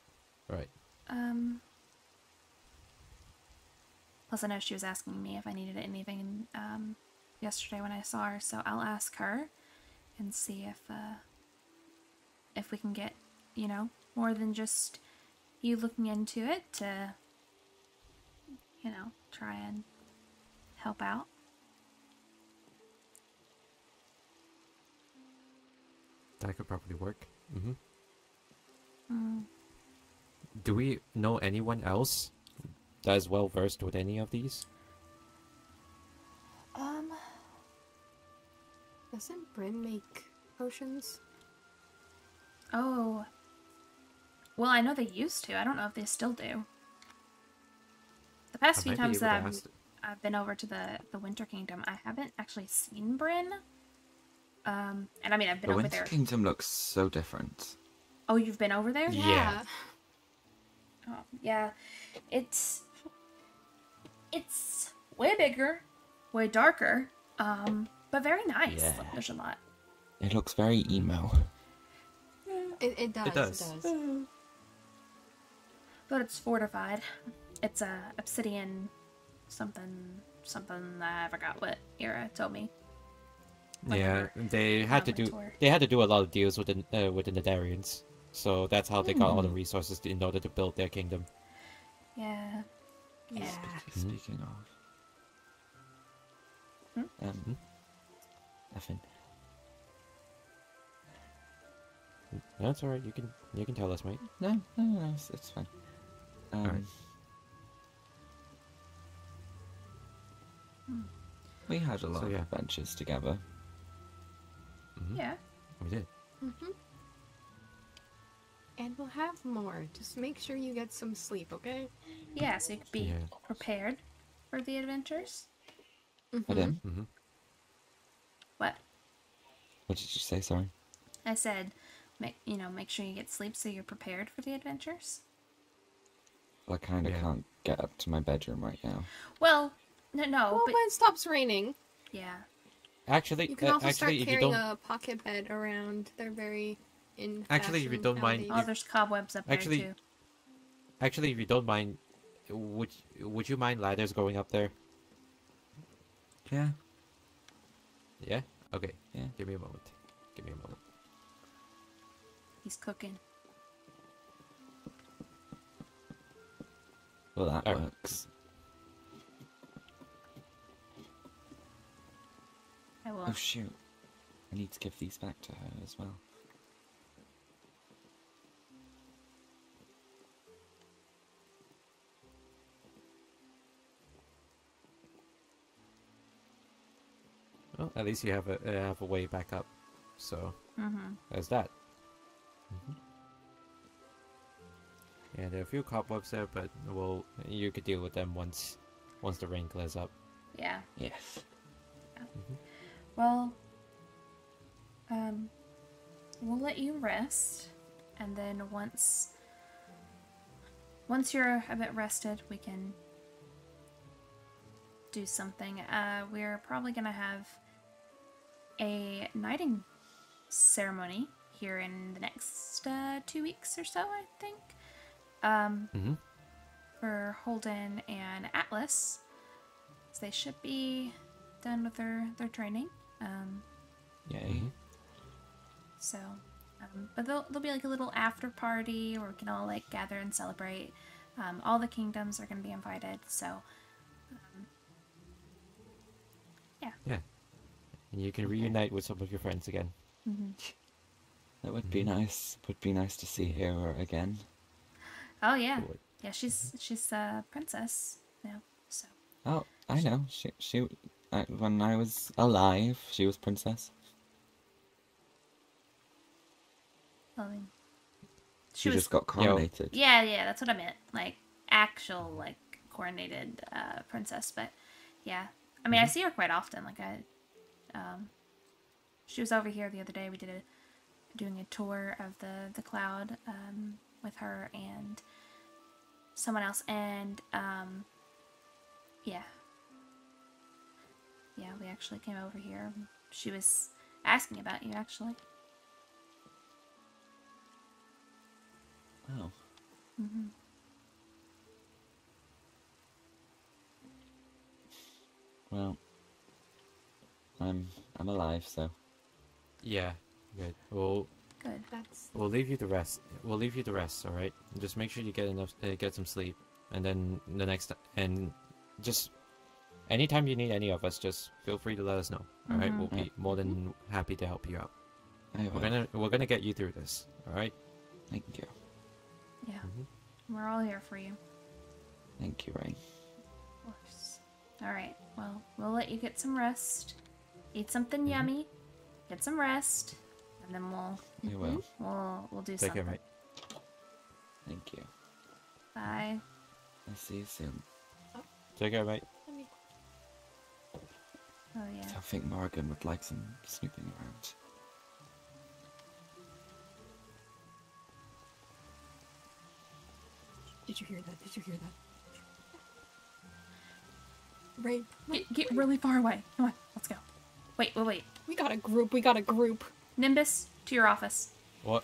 Plus I know she was asking me if I needed anything yesterday when I saw her, so I'll ask her and see if we can get, you know, more than just you looking into it to, you know, try and help out. That could probably work. Mm-hmm. Mm. Do we know anyone else that is well versed with any of these? Doesn't Bryn make potions? Oh. Well, I know they used to. I don't know if they still do. The past few times that I've been over to the Winter Kingdom, I haven't actually seen Bryn. And I mean, I've been over there. The Winter Kingdom looks so different. Oh, you've been over there? Yeah. Oh, yeah. It's way bigger, way darker, but very nice. Yeah. There's a lot. It looks very emo. It does. It does. But it's fortified. It's a obsidian something. I forgot what era told me. Yeah, they had to do a lot of deals with the Nadarians, so that's how they got all the resources in order to build their kingdom. Yeah. Yeah. Speaking of, nothing. That's alright. You can tell us, mate. No, it's fine. Alright. We had a lot of adventures together. Mm-hmm. Yeah. We did. And we'll have more. Just make sure you get some sleep, okay? Yeah, so you could be prepared for the adventures. Pardon? What? What did you say? Sorry. I said, make sure you get sleep so you're prepared for the adventures. Well, I kind of can't get up to my bedroom right now. Well, no, well, but... when it stops raining. Yeah. Actually, you can also start if carrying you don't... a pocket bed around. They're very in Actually, if you don't mind... Oh, there's cobwebs up there, too. Actually, if you don't mind, would you mind ladders going up there? Yeah. Yeah? Okay. Yeah. Give me a moment. He's cooking. Well, that works. I will. Oh, shoot. I need to give these back to her as well. Well, at least you have a way back up. So there's that. Yeah, there are a few cobwebs there, but you could deal with them once the rain clears up. Yeah. Yes. Yeah. Well, we'll let you rest, and then once you're a bit rested, we can do something. We're probably gonna have a knighting ceremony here in the next 2 weeks or so, I think. For Holden and Atlas, so they should be done with their training. Yay. So, but there'll be like a little after party where we can all like gather and celebrate. All the kingdoms are going to be invited, so yeah. Yeah, and you can reunite with some of your friends again. That would be nice. Would be nice to see her again. Oh yeah, yeah. She's a princess now. So. Oh, I know. She when I was alive, she was princess. Well, I mean, she just got coronated. Yeah, that's what I meant. Like actual like coronated princess, but yeah. I mean, I see her quite often. Like she was over here the other day. We did doing a tour of the cloud with her and someone else, and yeah, we actually came over here. She was asking about you, actually. Wow. Well, I'm alive, so. Yeah, good. Good. We'll leave you to rest. All right. Just make sure you get some sleep, and then just anytime you need any of us, just feel free to let us know. All right, we'll be more than happy to help you out. We're gonna get you through this. All right. Thank you. Yeah. We're all here for you. Thank you, Rayne. Of course. All right. Well, we'll let you get some rest. Eat something yummy. Get some rest, and then We will. we'll do Take something. care, mate. Thank you. Bye. I'll see you soon. Take care, mate. Oh yeah. I think Morgan would like some snooping around. Did you hear that? Did you hear that? Rayne, Get really far away. Come on, let's go. Wait. we got a group. Nimbus, to your office. What?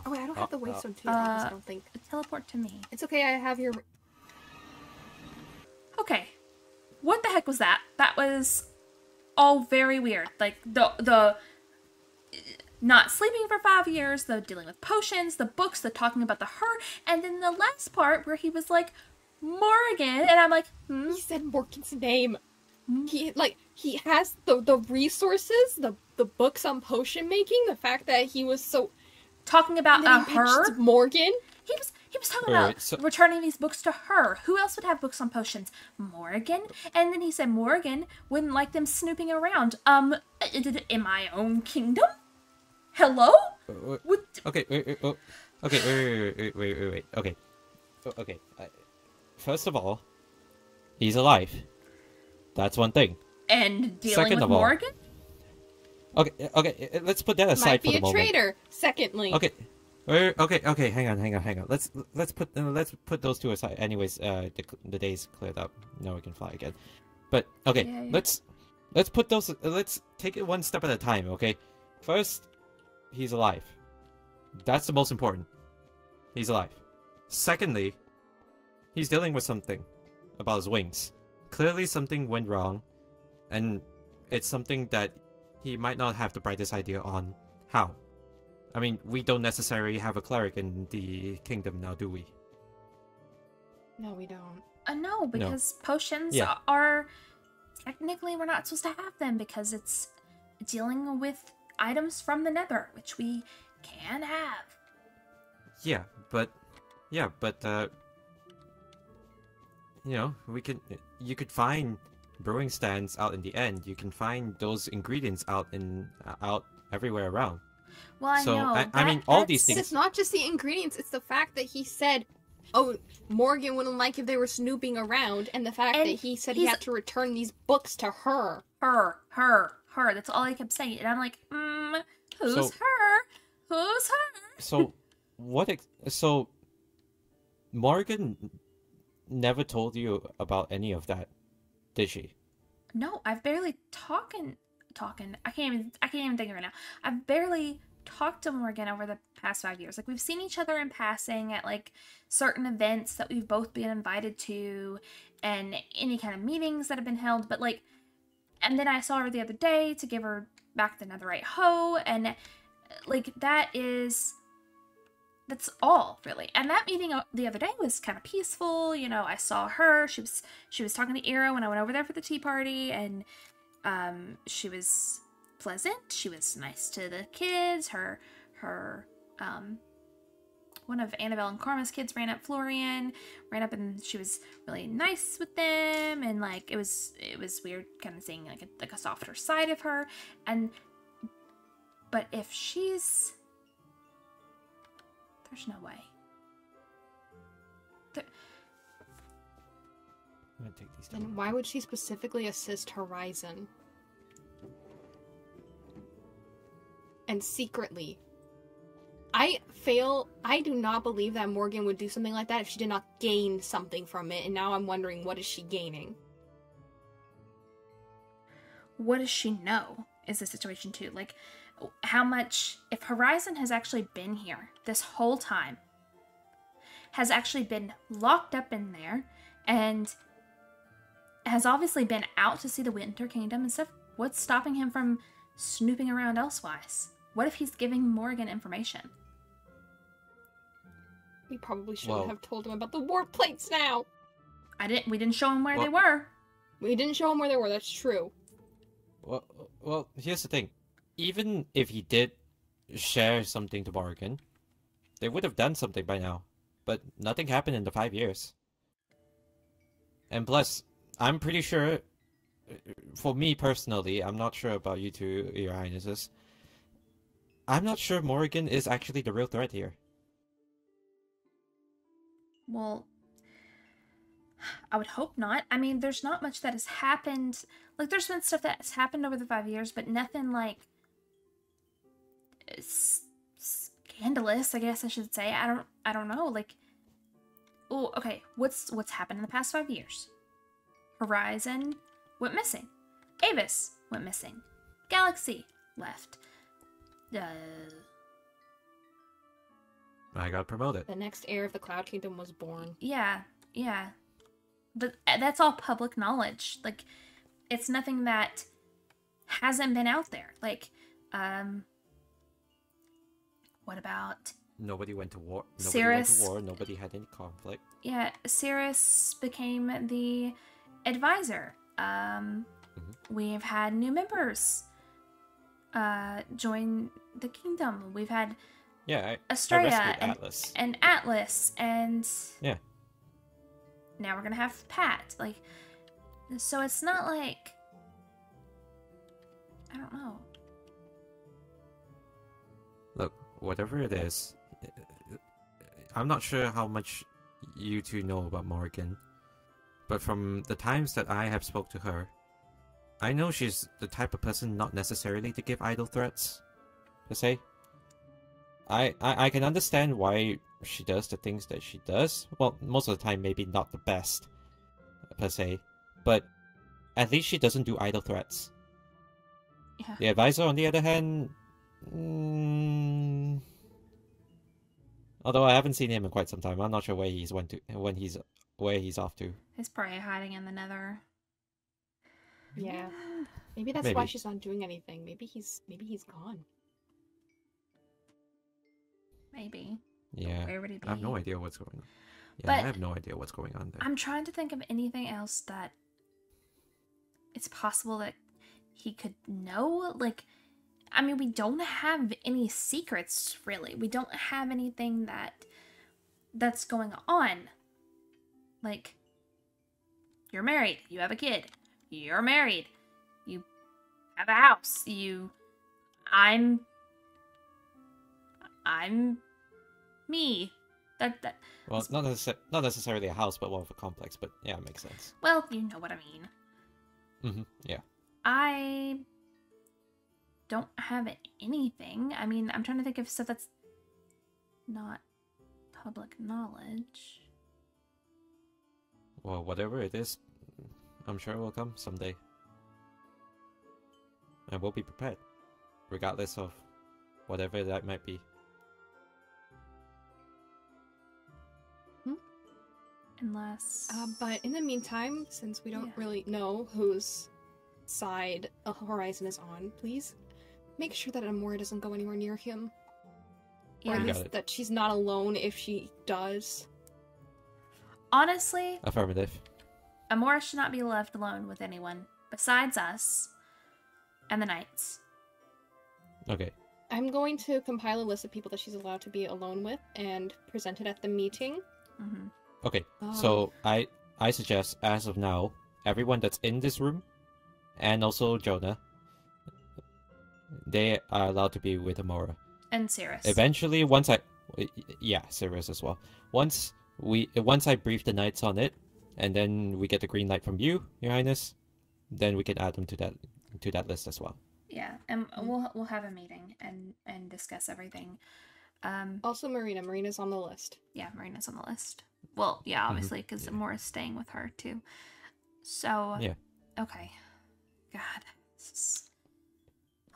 Oh wait, I don't have the waystone to the office, I don't think. Teleport to me. It's okay, I have your... Okay. What the heck was that? That was all very weird. Like, the not sleeping for 5 years, the dealing with potions, the books, the talking about the her, and then the last part where he was like, Morgan, and I'm like, He said Morgan's name. He has the resources, the books on potion making, the fact that he was so... talking about he her. mentions Morgan. He was talking about returning these books to her. Who else would have books on potions? Morgan. And then he said Morgan wouldn't like them snooping around. In my own kingdom? Hello? Okay, wait. Okay. Okay. First of all, he's alive. That's one thing. And dealing Second with of all, Morgan? Okay, let's put that aside for the moment. Might be a traitor. Secondly. Okay. Okay, hang on. Let's put those two aside. Anyways, the day's cleared up. Now we can fly again. But okay, Yeah. let's put those. Let's take it one step at a time. Okay, first, he's alive. That's the most important. He's alive. Secondly, he's dealing with something about his wings. Clearly, something went wrong, and it's something that he might not have the brightest idea on how. I mean, we don't necessarily have a cleric in the kingdom now, do we? No, we don't. No, because potions Yeah. are... Technically, we're not supposed to have them because it's dealing with items from the nether, which we can have. Yeah, but... you know, you could find brewing stands out in the end. You can find those ingredients out everywhere around. Well, I know. I mean, all these But things. it's not just the ingredients, it's the fact that he said, oh, Morgan wouldn't like if they were snooping around, and the fact that he said he had to return these books to her. Her. That's all I kept saying. And I'm like, who's her? Who's her? So, so, Morgan never told you about any of that, did she? No, I've barely talking. I can't even think of it now. I've barely talked to Morgan over the past 5 years. Like, we've seen each other in passing at like certain events that we've both been invited to, and any kind of meetings that have been held. But like, and then I saw her the other day to give her back the netherite hoe, and like that's all really. And that meeting the other day was kind of peaceful. You know, I saw her. She was talking to Ira when I went over there for the tea party, and she was pleasant. She was nice to the kids. Her one of Annabelle and Karma's kids ran up and she was really nice with them, and like it was weird kind of seeing like a softer side of her. But if she's, there's no way. I'm gonna take these down. Then why would she specifically assist Horizon? And secretly. I do not believe that Morgan would do something like that if she did not gain something from it, and now I'm wondering, what is she gaining? What does she know is the situation too. Like, how much, if Horizon has actually been here this whole time, has actually been locked up in there, and has obviously been out to see the Winter Kingdom and stuff, what's stopping him from snooping around elsewise? What if he's giving Morgan information? We probably shouldn't have told him about the warp plates now. We didn't show him where they were. We didn't show him where they were, that's true. Well, here's the thing. even if he did share something to Morgan, they would have done something by now. But nothing happened in the 5 years. And plus, I'm pretty sure, for me personally, I'm not sure about you two, Your Highnesses, I'm not sure Morgan is actually the real threat here. Well, I would hope not. I mean, there's not much that has happened. Like, there's been stuff that's happened over the 5 years, but nothing, like, scandalous, I guess I should say. I don't know. Like, oh, okay. What's happened in the past 5 years? Horizon went missing. Avis went missing. Galaxy left. I got promoted. The next heir of the Cloud Kingdom was born. Yeah. But that's all public knowledge. Like, it's nothing that hasn't been out there. Like, what about... Nobody went to war. Cirrus. Nobody had any conflict. Yeah, Cirrus became the advisor. We've had new members join the kingdom. We've had Astraia and Atlas, and yeah. Now we're gonna have Pat. Like, so it's not like, I don't know. Look, whatever it is, I'm not sure how much you two know about Morgan, but from the times that I have spoke to her, I know she's the type of person not necessarily to give idle threats, per se. I can understand why she does the things that she does. Well, most of the time maybe not the best, per se, but at least she doesn't do idle threats. Yeah. The advisor, on the other hand, although I haven't seen him in quite some time, I'm not sure where he's where he's off to. He's probably hiding in the Nether. Yeah. Maybe that's why she's not doing anything. Maybe he's gone. Maybe. Yeah. Where would he be? I have no idea what's going on. Yeah, But I have no idea what's going on there. I'm trying to think of anything else that it's possible that he could know. Like, I mean, we don't have any secrets, really. We don't have anything that's going on. Like, you're married. You have a kid. You're married. You have a house. I'm me. That. Well, it's not necessarily a house, but more of a complex. But yeah, it makes sense. Well, you know what I mean. Yeah. I don't have anything. I mean, I'm trying to think of stuff that's not public knowledge. Well, whatever it is, I'm sure it will come someday. And we'll be prepared, regardless of whatever that might be. Unless... But in the meantime, since we don't really know whose side a Horizon is on, please make sure that Amora doesn't go anywhere near him. Yeah. Or at least that she's not alone if she does. Honestly... Affirmative. Amora should not be left alone with anyone besides us and the Knights. Okay. I'm going to compile a list of people that she's allowed to be alone with and present it at the meeting. Mm-hmm. Okay, so I suggest, as of now, everyone that's in this room, and also Jonah, they are allowed to be with Amora. And Cirrus. Eventually, Cirrus as well. Once I brief the Knights on it, and then we get the green light from you, Your Highness, then we can add them to that list as well. Yeah, and we'll have a meeting and discuss everything. Also, Marina's on the list. Yeah, Marina's on the list. Well, yeah, obviously, because Amora's staying with her, too. So, yeah. Okay. God, this is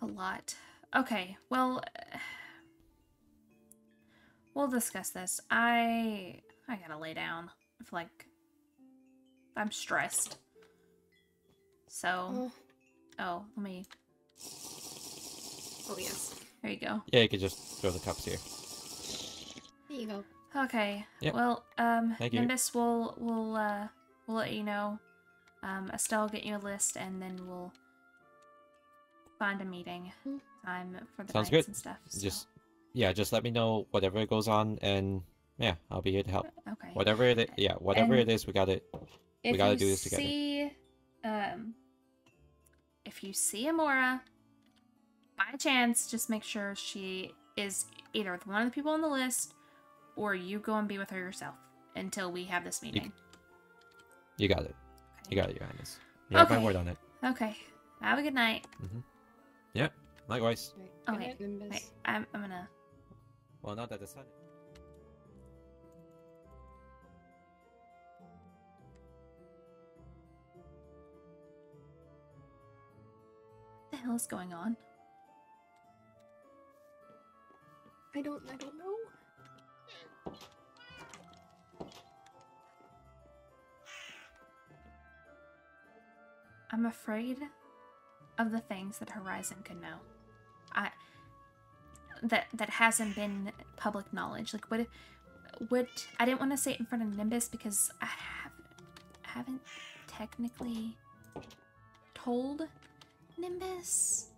a lot. Okay, well, we'll discuss this. I gotta lay down. I feel like I'm stressed. So, let me... Oh, yes. There you go. Yeah, you can just throw the cups here. There you go. Okay. Yep. Well, Thank you. Nimbus, we'll let you know. Estelle will get you a list, and then find a meeting time for the Sounds nights good. and stuff. So. Just let me know whatever goes on, and yeah, I'll be here to help. Okay. Whatever it is, we gotta do this together. If you see Amora, by chance, just make sure she is either with one of the people on the list, or you go and be with her yourself until we have this meeting. You got it. Okay. You got it, Your Highness. You have my Okay. word on it. Okay. Have a good night. Yep. Likewise. Okay. Wait, I'm gonna. Well, not that the sun. What the hell is going on? I don't know. I'm afraid of the things that Horizon could know. That hasn't been public knowledge. Like what I didn't want to say it in front of Nimbus because I haven't technically told Nimbus.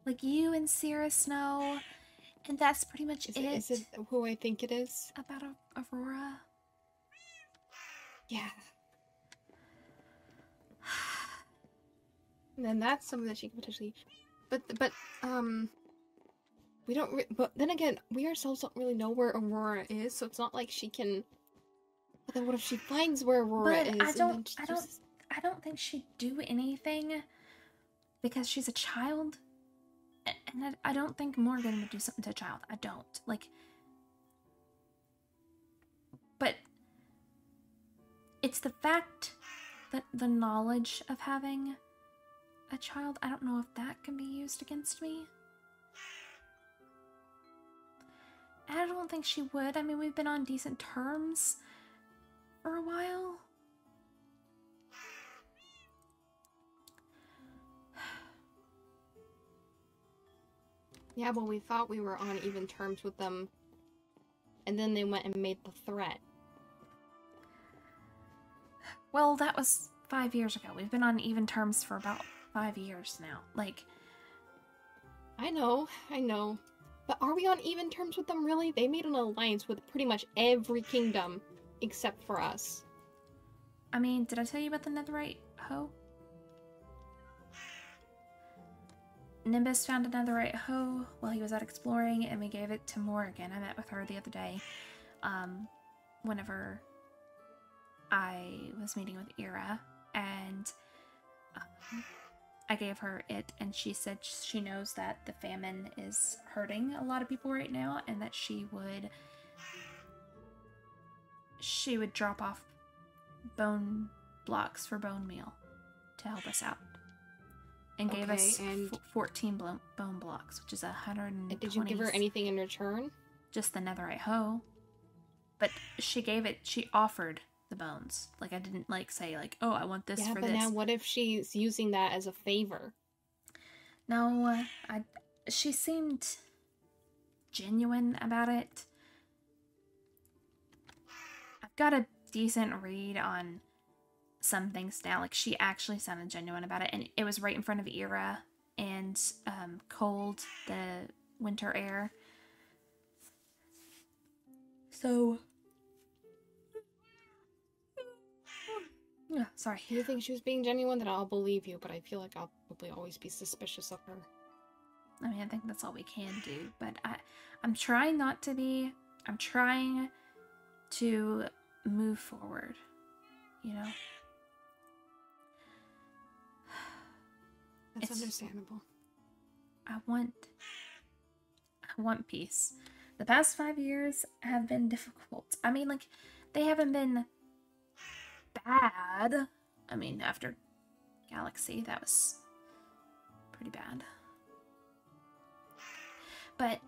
Like you and Cirrus know, and that's pretty much it. Is it who I think it is? About Aurora? Yeah. And then that's something that she could potentially, but we don't. But then again, we ourselves don't really know where Aurora is, so it's not like she can. But then what if she finds where Aurora is? I don't think she'd do anything because she's a child, and I don't think Morgan would do something to a child. I don't like. But it's the fact that the knowledge of having a child, I don't know if that can be used against me. And I don't think she would. I mean, we've been on decent terms for a while. Yeah, well, we thought we were on even terms with them, and then they went and made the threat. Well, that was 5 years ago. We've been on even terms for about 5 years now. Like, I know. But are we on even terms with them, really? They made an alliance with pretty much every kingdom except for us. I mean, did I tell you about the netherite hoe? Nimbus found a netherite hoe while he was out exploring, and we gave it to Morgan. I met with her the other day, whenever I was meeting with Ira, and I gave her it, and she said she knows that the famine is hurting a lot of people right now, and that she would drop off bone blocks for bone meal to help us out, and gave us 14 bone blocks, which is 120. Did you give her anything in return? Just the netherite hoe, but she offered the bones. Like, I didn't say oh, I want this for this. Yeah, but now what if she's using that as a favor? No, she seemed genuine about it. I've got a decent read on some things now. Like, she actually sounded genuine about it, and it was right in front of Ira and Cold, the winter air. So yeah, sorry. If you think she was being genuine, then I'll believe you, but I feel like I'll probably always be suspicious of her. I mean, I think that's all we can do, but I'm trying not to be. I'm trying to move forward, you know? That's understandable. I want peace. The past 5 years have been difficult. I mean, they haven't been bad. I mean, after Galaxy, that was pretty bad. But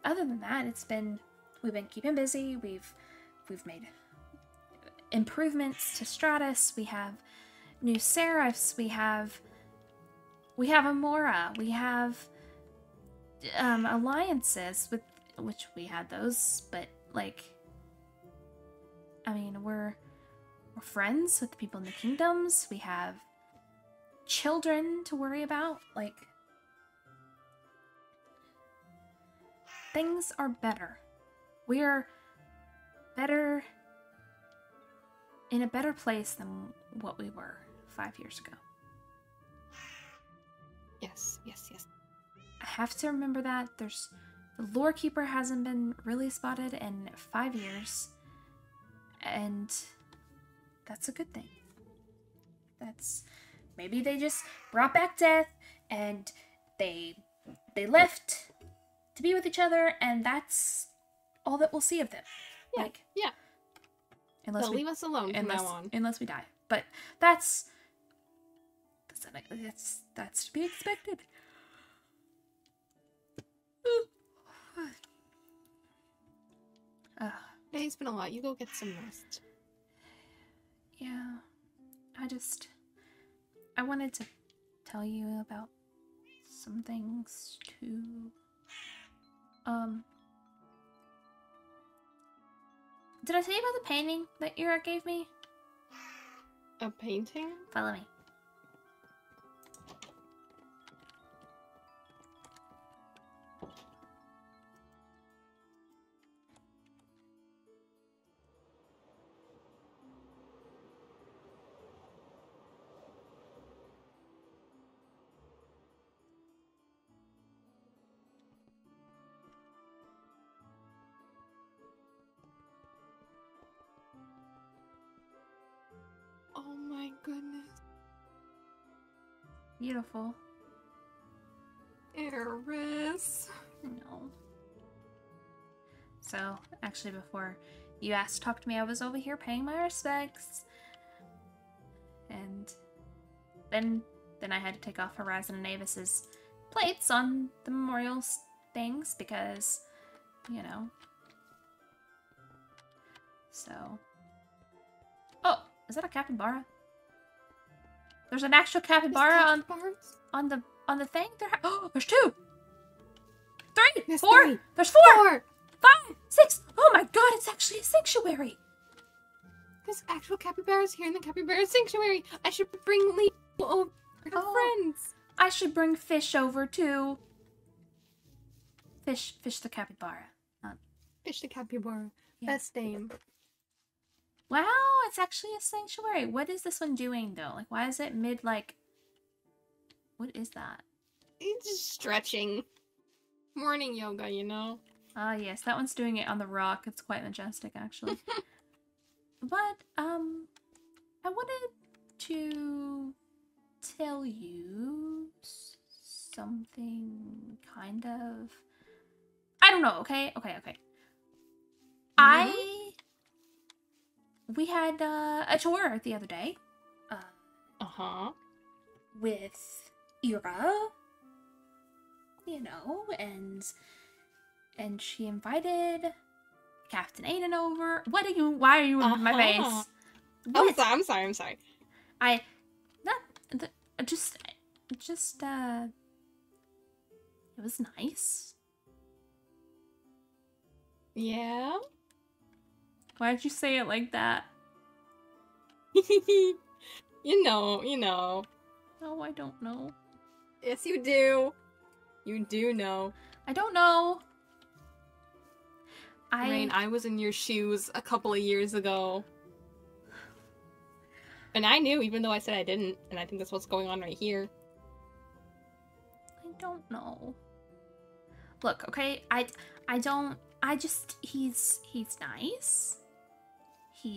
other than that, we've been keeping busy. We've made improvements to Stratus. We have new Serifs. We have Amora. We have alliances with which we had those, but I mean, we're friends with the people in the kingdoms. We have children to worry about. things are better. We're better, in a better place than what we were 5 years ago. Yes, yes, yes. I have to remember that. The lore keeper hasn't been really spotted in 5 years. And that's a good thing. Maybe they just brought back death and they left to be with each other, and that's all that we'll see of them. Yeah, yeah. They'll leave us alone from now on. Unless we die. But that's to be expected. It's been a lot. You go get some rest. Yeah. I wanted to tell you about some things too. Did I tell you about the painting that Ira gave me? A painting? Follow me. Oh my goodness. Beautiful. Eris. No. So, actually, before you asked to talk to me, I was over here paying my respects. And then I had to take off Horizon and Avis's plates on the memorial things because, you know. So. Oh, is that a capybara? There's an actual capybara on the thing. There's 2, 3, There's 4. 3. There's 4, 5, 6. Oh my god, it's actually a sanctuary. There's actual capybaras here in the capybara sanctuary. I should bring Leo over to friends. I should bring Fish over too. Fish the capybara. Fish the capybara. Yeah. Best name. Wow, it's actually a sanctuary. What is this one doing though? Like, why is it mid like? What is that? It's just stretching. Morning yoga, you know. Ah, yes, that one's doing it on the rock. It's quite majestic, actually. But I wanted to tell you something kind of. I don't know. Okay. We had a tour the other day. With Ira. You know, and she invited Captain Aiden over. Why are you in my face? Oh, I'm sorry. It was nice. Yeah? Why'd you say it like that? You know. Oh, I don't know. Yes, you do. You do know. I don't know. Rayne, I was in your shoes a couple of years ago. And I knew, even though I said I didn't. And I think that's what's going on right here. I don't know. Look, okay, he's nice.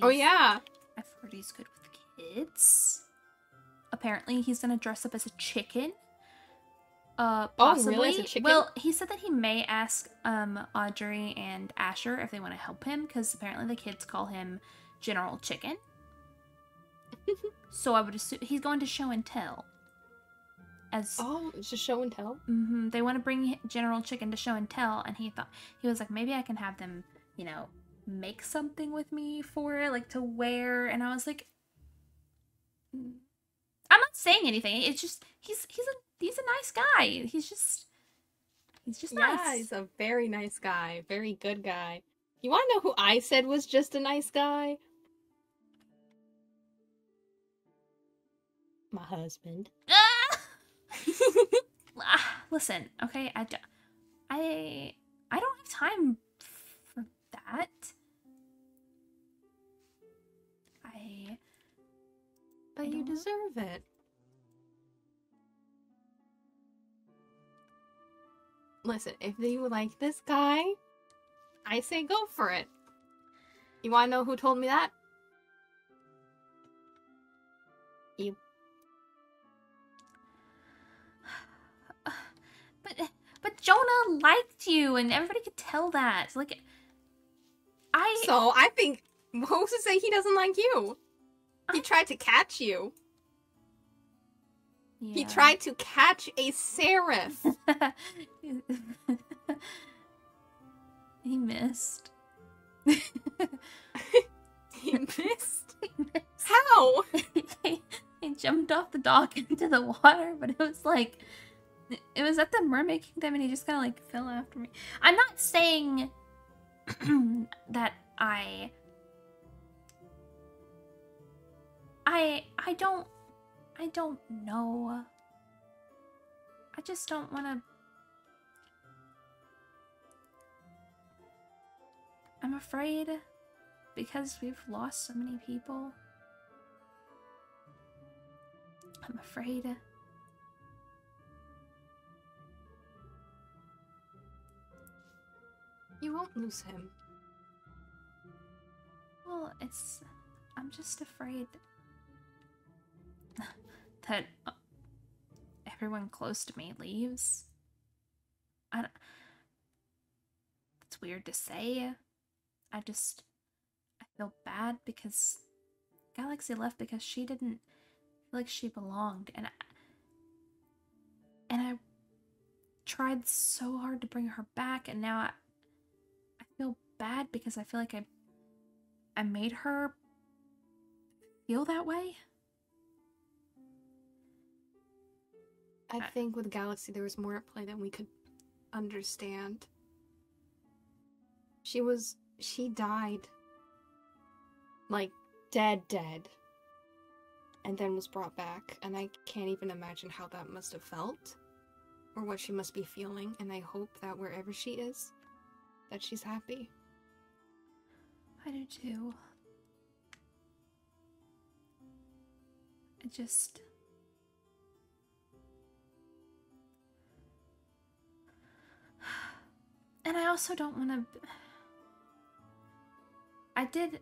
Oh yeah. I've heard he's good with kids. Apparently he's gonna dress up as a chicken. Possibly. Oh, really? As a chicken? Well, he said that he may ask Audrey and Asher if they want to help him, because apparently the kids call him General Chicken. So I would assume he's going to show and tell. It's a show and tell? Mm-hmm. They want to bring General Chicken to show and tell, and he was like, maybe I can have them, you know, make something with me for it, like to wear. And I was like, I'm not saying anything. It's just he's a nice guy. He's just nice. Yeah, he's a very nice guy. Very good guy. You want to know who I said was just a nice guy? My husband. Listen, okay, I don't have time for that. But you deserve it. Listen, if you like this guy, I say go for it. You wanna know who told me that? You. But Jonah liked you, and everybody could tell that. Like, So, I think, who's to say he doesn't like you? He tried to catch you. Yeah. He tried to catch a seraph. He missed. He missed? How? He jumped off the dock into the water, but it was like... It was at the Mermaid Kingdom, and he just kind of, like, fell after me. I'm not saying that I don't know. I just don't want to... I'm afraid because we've lost so many people. I'm afraid. You won't lose him. Well, I'm just afraid that everyone close to me leaves. It's weird to say. I feel bad because Galaxy left because she didn't feel like she belonged, and I tried so hard to bring her back, and now I feel bad because I feel like I made her feel that way. I think with Galaxy there was more at play than we could understand. She died. Like, dead. And then was brought back. And I can't even imagine how that must have felt. Or what she must be feeling. And I hope that wherever she is, that she's happy. I do too. And I also don't want to... I did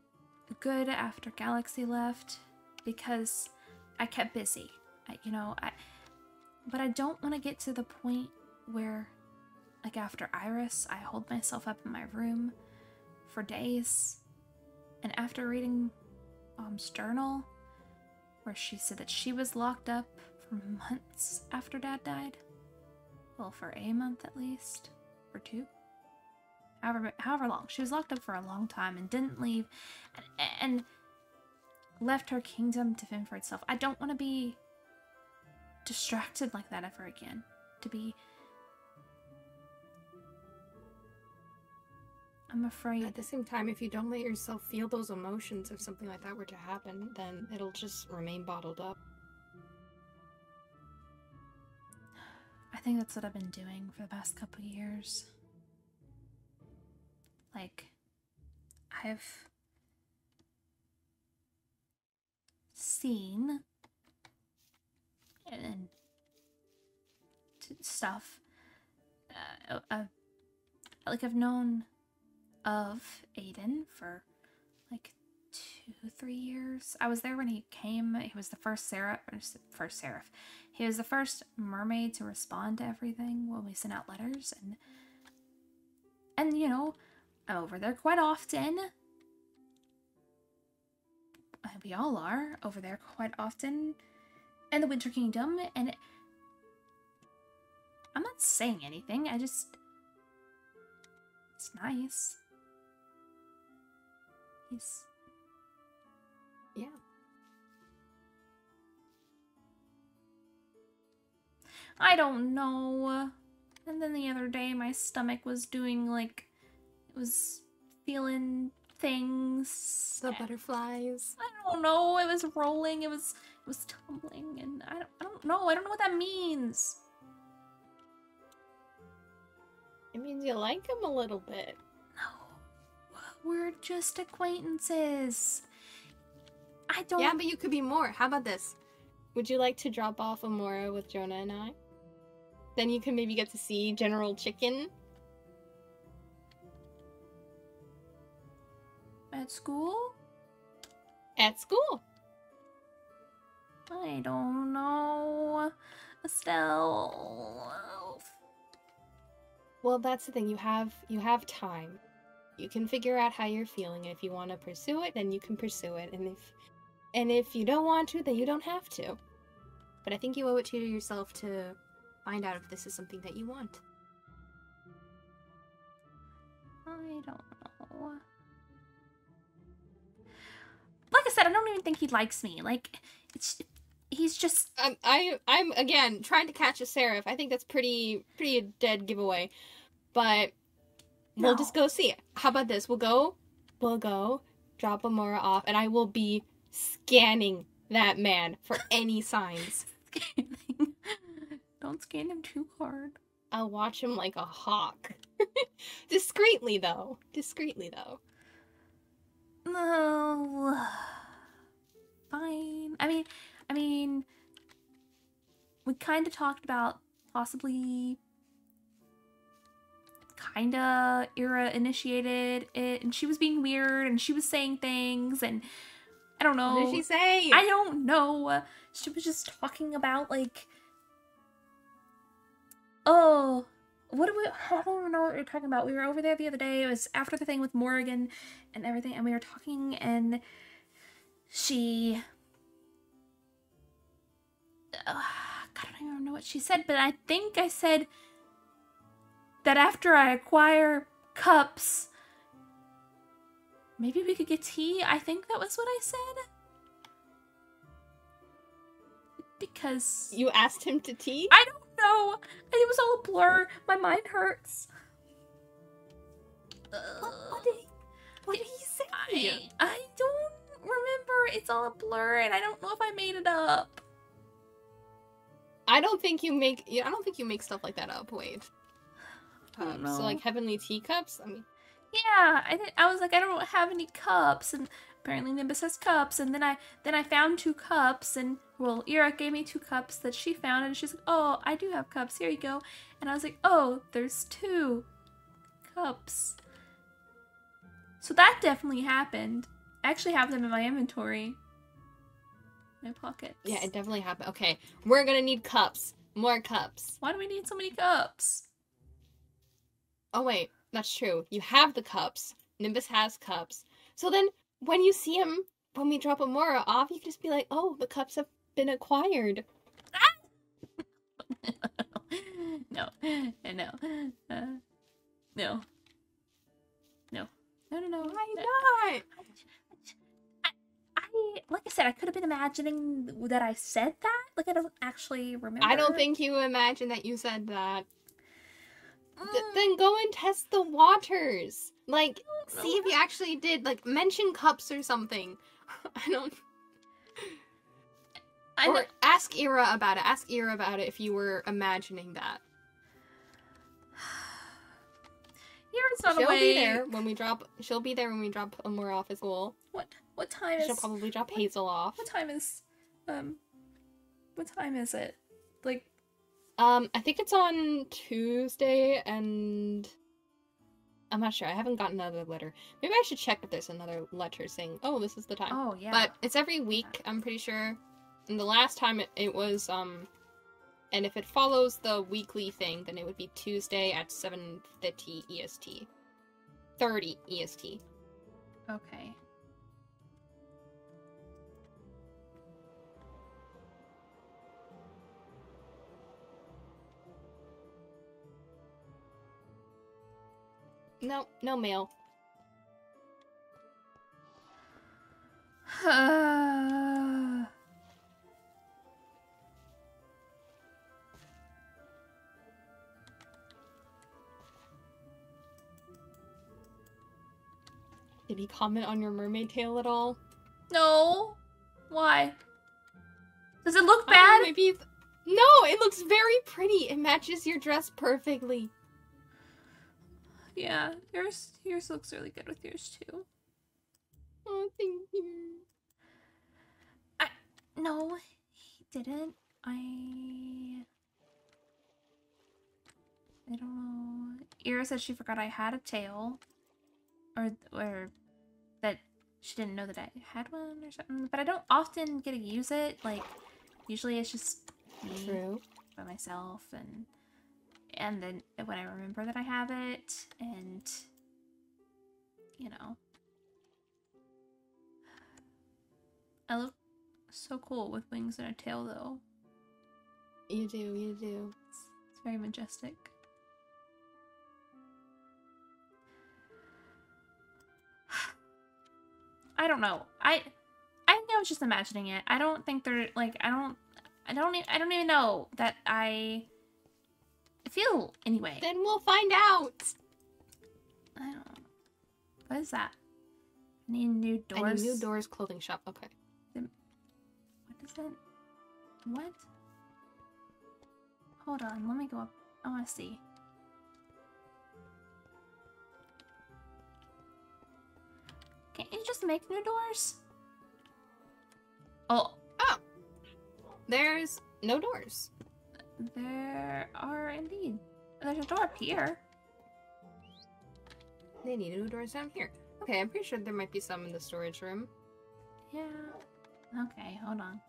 good after Galaxy left because I kept busy. But I don't want to get to the point where, like after Iris, I hold myself up in my room for days. And after reading Mom's journal, where she said that she was locked up for months after Dad died. Well, for a month at least. Or 2. However long. She was locked up for a long time and didn't leave. And left her kingdom to fend for itself. I don't want to be distracted like that ever again. I'm afraid. At the same time, if you don't let yourself feel those emotions, if something like that were to happen, then it'll just remain bottled up. I think that's what I've been doing for the past couple years. Like, I've seen and stuff. Like, I've known of Aiden for like 2-3 years. I was there when he came. He was the first seraph. He was the first mermaid to respond to everything when we sent out letters, and you know, I'm over there quite often. We all are over there quite often in the Winter Kingdom, and I'm not saying anything. It's nice. Yeah. I don't know. And then the other day, my stomach was doing like, it was feeling things. The butterflies. I don't know. It was rolling. It was tumbling, and I don't know. I don't know what that means. It means you like him a little bit. No. We're just acquaintances. I don't... Yeah, but you could be more. How about this? Would you like to drop off Amora with Jonah and I? Then you can maybe get to see General Chicken. At school? At school. I don't know. Estelle. Well, that's the thing. You have time. You can figure out how you're feeling. If you want to pursue it, then you can pursue it. And if you don't want to, then you don't have to. But I think you owe it to yourself to find out if this is something that you want. I don't know. Like I said, I don't even think he likes me. Like, he's just... I'm again trying to catch a seraph. I think that's pretty a dead giveaway. But we'll just go see it. How about this? We'll go drop Amora off, and I will be scanning that man for any signs. Don't scan him too hard. I'll watch him like a hawk. Discreetly though. No. Fine. I mean, we kind of talked about possibly kind of Ira initiated it, and she was being weird, and she was saying things, and I don't know. What did she say? I don't know. She was just talking about, like, oh, I don't even know what we were talking about. We were over there the other day. It was after the thing with Morgan and everything, and we were talking, and she... God, I don't even know what she said, but I think I said that after I acquire cups, maybe we could get tea. I think that was what I said. Because... You asked him to tea? I don't know. It was all a blur. My mind hurts. What did he say? I don't remember. It's all a blur, and I don't know if I made it up. I don't think you make stuff like that up. Wait. I don't know. So like heavenly teacups? I mean, yeah, I was like, I don't have any cups, and apparently Nimbus has cups, and then I found 2 cups, and well, Ira gave me 2 cups that she found, and she's like, oh, I do have cups, here you go. And I was like, oh, there's 2 cups. So that definitely happened. I actually have them in my inventory. My pockets. yeah, it definitely happened. Okay, we're gonna need cups. More cups. Why do we need so many cups? Oh wait, that's true. You have the cups. Nimbus has cups. So then, when you see him, when we drop Amora off, you can just be like, oh, the cups have been acquired. No. Why not? Like I said, I could have been imagining that I said that. Like, I don't actually remember. I don't think you imagined that you said that. Then go and test the waters. Like, see if you actually did. Like, mention cups or something. Or ask Ira about it. Ask Ira about it if you were imagining that. Ira's not She'll awake. be there when we drop. She'll be there when we drop Amora off at school. What time is? She'll probably drop Hazel off. What time is? What time is it? Like. I think it's on Tuesday, and I'm not sure. I haven't gotten another letter. Maybe I should check if there's another letter saying, "Oh, this is the time." Oh yeah. But it's every week. I'm pretty sure. And the last time it was and if it follows the weekly thing, then it would be Tuesday at 7:50 EST. 30 EST. Okay. No mail. Did he comment on your mermaid tail at all? No. Why? Does it look bad? Maybe. No, it looks very pretty. It matches your dress perfectly. Yeah, yours looks really good with yours too. Oh, thank you. No, he didn't. I don't know. Ira said she forgot I had a tail, or that she didn't know that I had one or something. But I don't often get to use it. Like, usually it's just me by myself, and then when I remember that I have it, and you know, I look so cool with wings and a tail, though. You do, you do. It's very majestic. I don't know. I think I was just imagining it. I don't think they're like I don't even know that I feel anyway. Then we'll find out. I don't know. What is that? I need new doors. I need new doors, clothing shop. Okay. What is it? What? Hold on, let me go up. I want to see. Can't you just make new doors? Oh. Oh. There's no doors. There are indeed. There's a door up here. They need new doors down here. Okay, I'm pretty sure there might be some in the storage room. Yeah. Okay, hold on.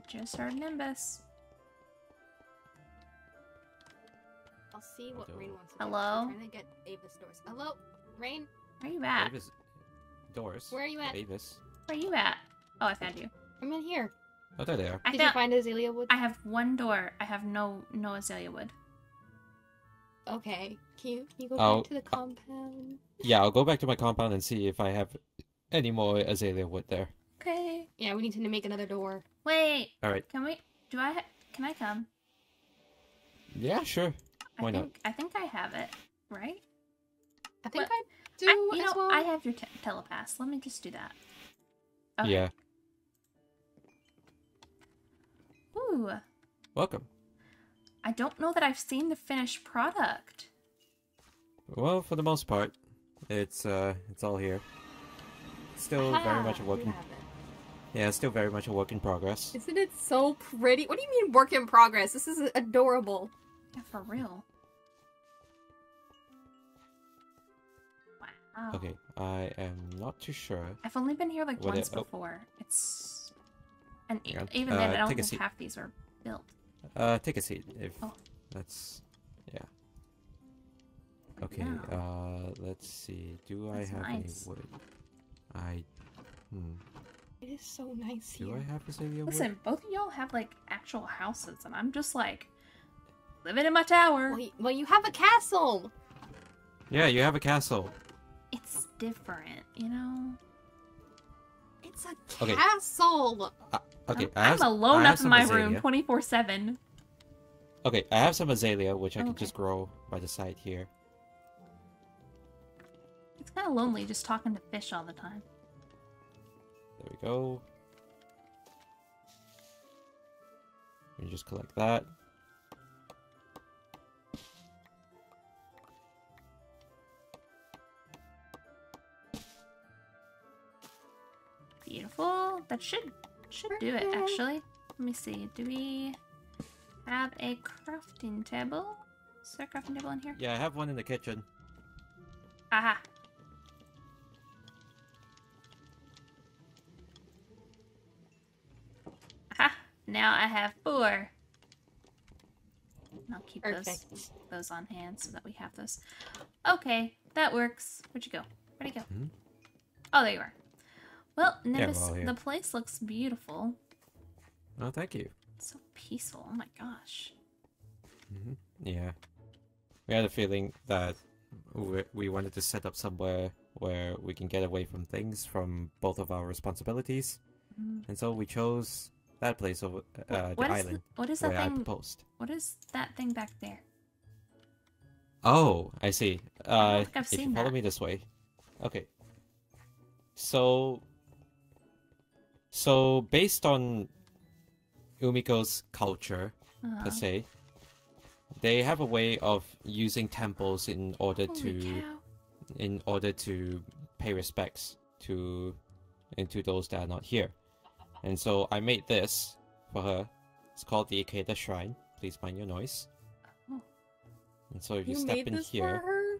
Just heard Nimbus. I'll see what Rayne wants to do. Hello? I'm trying to get Avis doors. Hello? Rayne? Where you at? Avis doors. Where are you at? Avis. Where you at? Oh, I found you. I'm in here. Oh, there they are. Did you find azalea wood? I have one door. I have no azalea wood. Okay. Can you go back to the compound? Yeah, I'll go back to my compound and see if I have any more azalea wood there. Okay. Yeah, we need to make another door. Wait. All right. Can I come? Yeah, sure. Why not? I think I have it, right? I think What? I do You as know, well. I have your telepass. Let me just do that. Okay. Yeah. Ooh. Welcome. I don't know that I've seen the finished product. Well, for the most part, it's all here. Still very much a work in... Yeah, still very much a work in progress. Isn't it so pretty? What do you mean work in progress? This is adorable. Yeah, for real. Wow. Okay, I am not too sure. I've only been here like What once it- oh. before. It's... And Hang on. even then, I don't take a think seat. half these are built. Take a seat if Oh. that's... Yeah. Okay, Wow. let's see. Do That's I have nice. any wood? It is so nice Do here. I have azalea wood? Listen, both of y'all have like actual houses, and I'm just like living in my tower. Well, you have a castle. Yeah, you have a castle. It's different, you know. It's a Okay. castle. Okay, I'm alone I have up in some my azalea. room 24/7. Okay, I have some azalea, which I can Okay. just grow by the side here. It's kind of lonely just talking to fish all the time. There we go. You just collect that. Beautiful. That should do it, actually. Let me see. Do we have a crafting table? Is there a crafting table in here? Yeah, I have one in the kitchen. Aha. Aha. Now I have 4. I'll keep those on hand so that we have those. Okay, that works. Where'd you go? Where'd you go? Hmm? Oh, there you are. Well, Nimbus, well, here. the place looks beautiful. Oh, thank you. It's so peaceful. Oh my gosh. Yeah. We had a feeling that we wanted to set up somewhere where we can get away from things from both of our responsibilities. And so we chose that place over the island what is where that I thing? proposed. What is that thing back there? Oh, I see. don't think I've If you seen follow that. me this way. Okay. So based on Umiko's culture, per se. They have a way of using temples in order to pay respects to those that are not here. And so I made this for her. It's called the Ikeda Shrine. Please mind your noise. Oh. And so if you step in here, for her?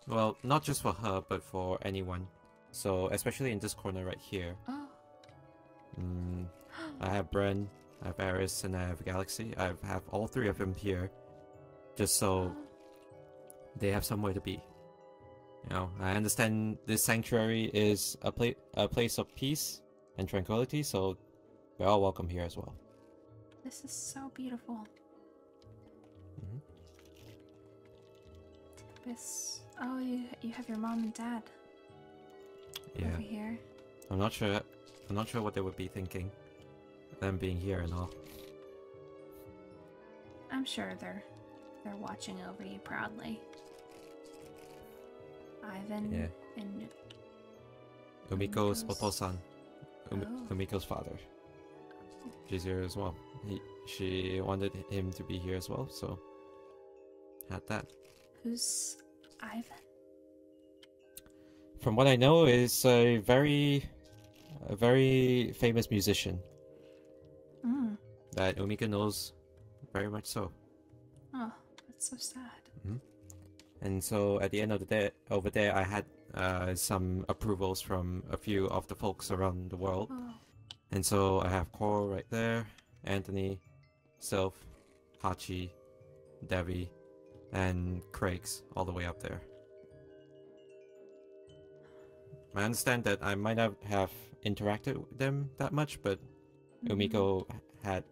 well, not just for her, but for anyone. So especially in this corner right here. Oh. I have Bren, I have Heirs, and I have Galaxy. I have all three of them here, just so they have somewhere to be. You know, I understand this sanctuary is a place of peace and tranquility, so they're all welcome here as well. This is so beautiful. Nimbus. Oh, you have your mom and dad over here. I'm not sure what they would be thinking, them being here and all. I'm sure they're watching over you proudly. Ivan and Umiko's Otosan. Umiko's father. She's here as well. She wanted him to be here as well, so had that. Who's Ivan? From what I know, is a very famous musician that Umiko knows very much so. Oh, that's so sad. And so at the end of the day, over there, I had some approvals from a few of the folks around the world. Oh. And so I have Cor right there, Anthony, Sylph, Hachi, Devi, and Craig's all the way up there. I understand that I might not have interacted with them that much, but Umiko had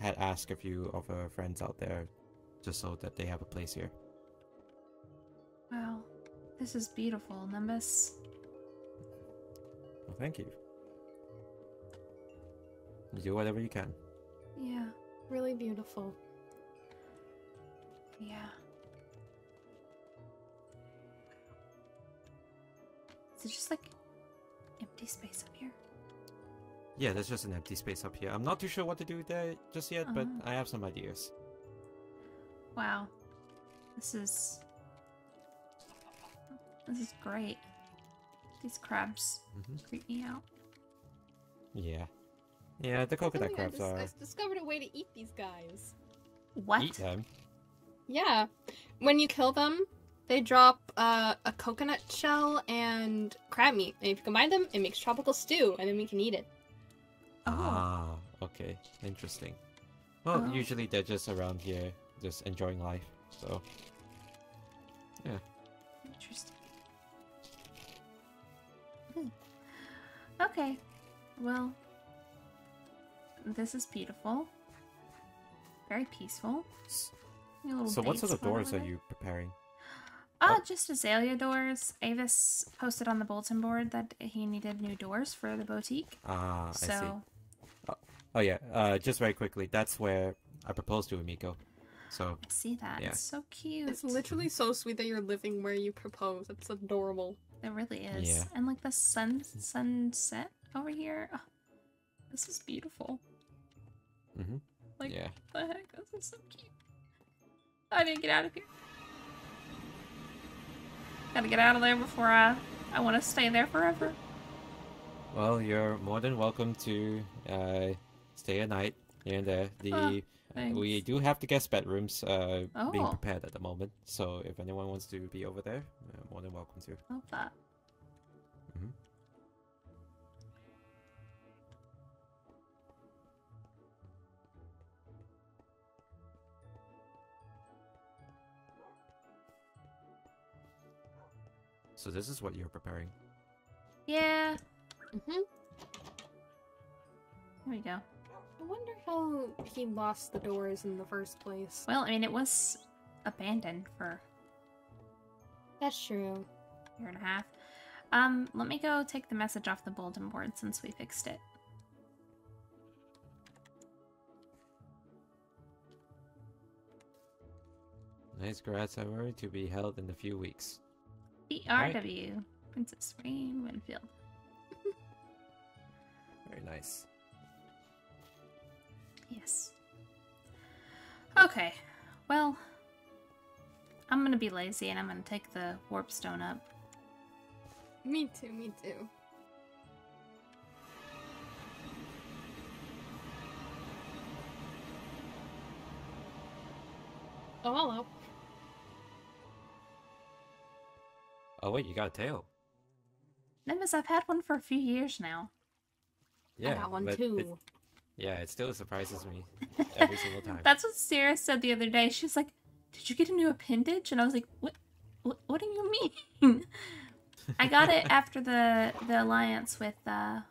asked a few of her friends out there just so that they have a place here. Wow, this is beautiful, Nimbus. Well, thank you. You do whatever you can. Yeah, really beautiful. Yeah. Is it just like empty space up here? Yeah, there's just an empty space up here. I'm not too sure what to do there just yet, but I have some ideas. Wow. This is great. These crabs creep me out. Yeah. Yeah, the coconut crabs are... I discovered a way to eat these guys. What? Eat them? Yeah. When you kill them, they drop a coconut shell and crab meat. And if you combine them, it makes tropical stew, and then we can eat it. Oh. Ah, okay. Interesting. Well, usually they're just around here, just enjoying life, so... Yeah. Interesting. Okay. Well, this is beautiful. Very peaceful. So what sort of doors are you preparing? Just azalea doors. Avis posted on the bulletin board that he needed new doors for the boutique. Ah, I see. So... Oh yeah, just very quickly, that's where I proposed to Umiko. So I see that. Yeah. It's so cute. It's literally so sweet that you're living where you propose. It's adorable. It really is. Yeah. And like the sunset over here. Oh, this is beautiful. Like, yeah. what the heck? This is so cute. I need to get out of here. Gotta get out of there before I want to stay there forever. Well, you're more than welcome to stay a night here and there. We do have the guest bedrooms being prepared at the moment, so if anyone wants to be over there, more than welcome to. Love that. So this is what you're preparing. Yeah. Here we go. I wonder how he lost the doors in the first place. Well, I mean, it was abandoned for That's true. a year and a half. Let me go take the message off the bulletin board since we fixed it. Nice grads ceremony to be held in a few weeks. BRW. Princess Rayne Winfield. Very nice. Yes. Okay, well, I'm gonna be lazy and I'm gonna take the warp stone up. Me too, me too. Oh, hello. Oh wait, you got a tail. Nimbus, I've had one for a few years now. Yeah, I got one but too. yeah, it still surprises me every single time. That's what Cirrus said the other day. She's like, "Did you get a new appendage?" And I was like, "What? What do you mean?" I got it after the alliance with the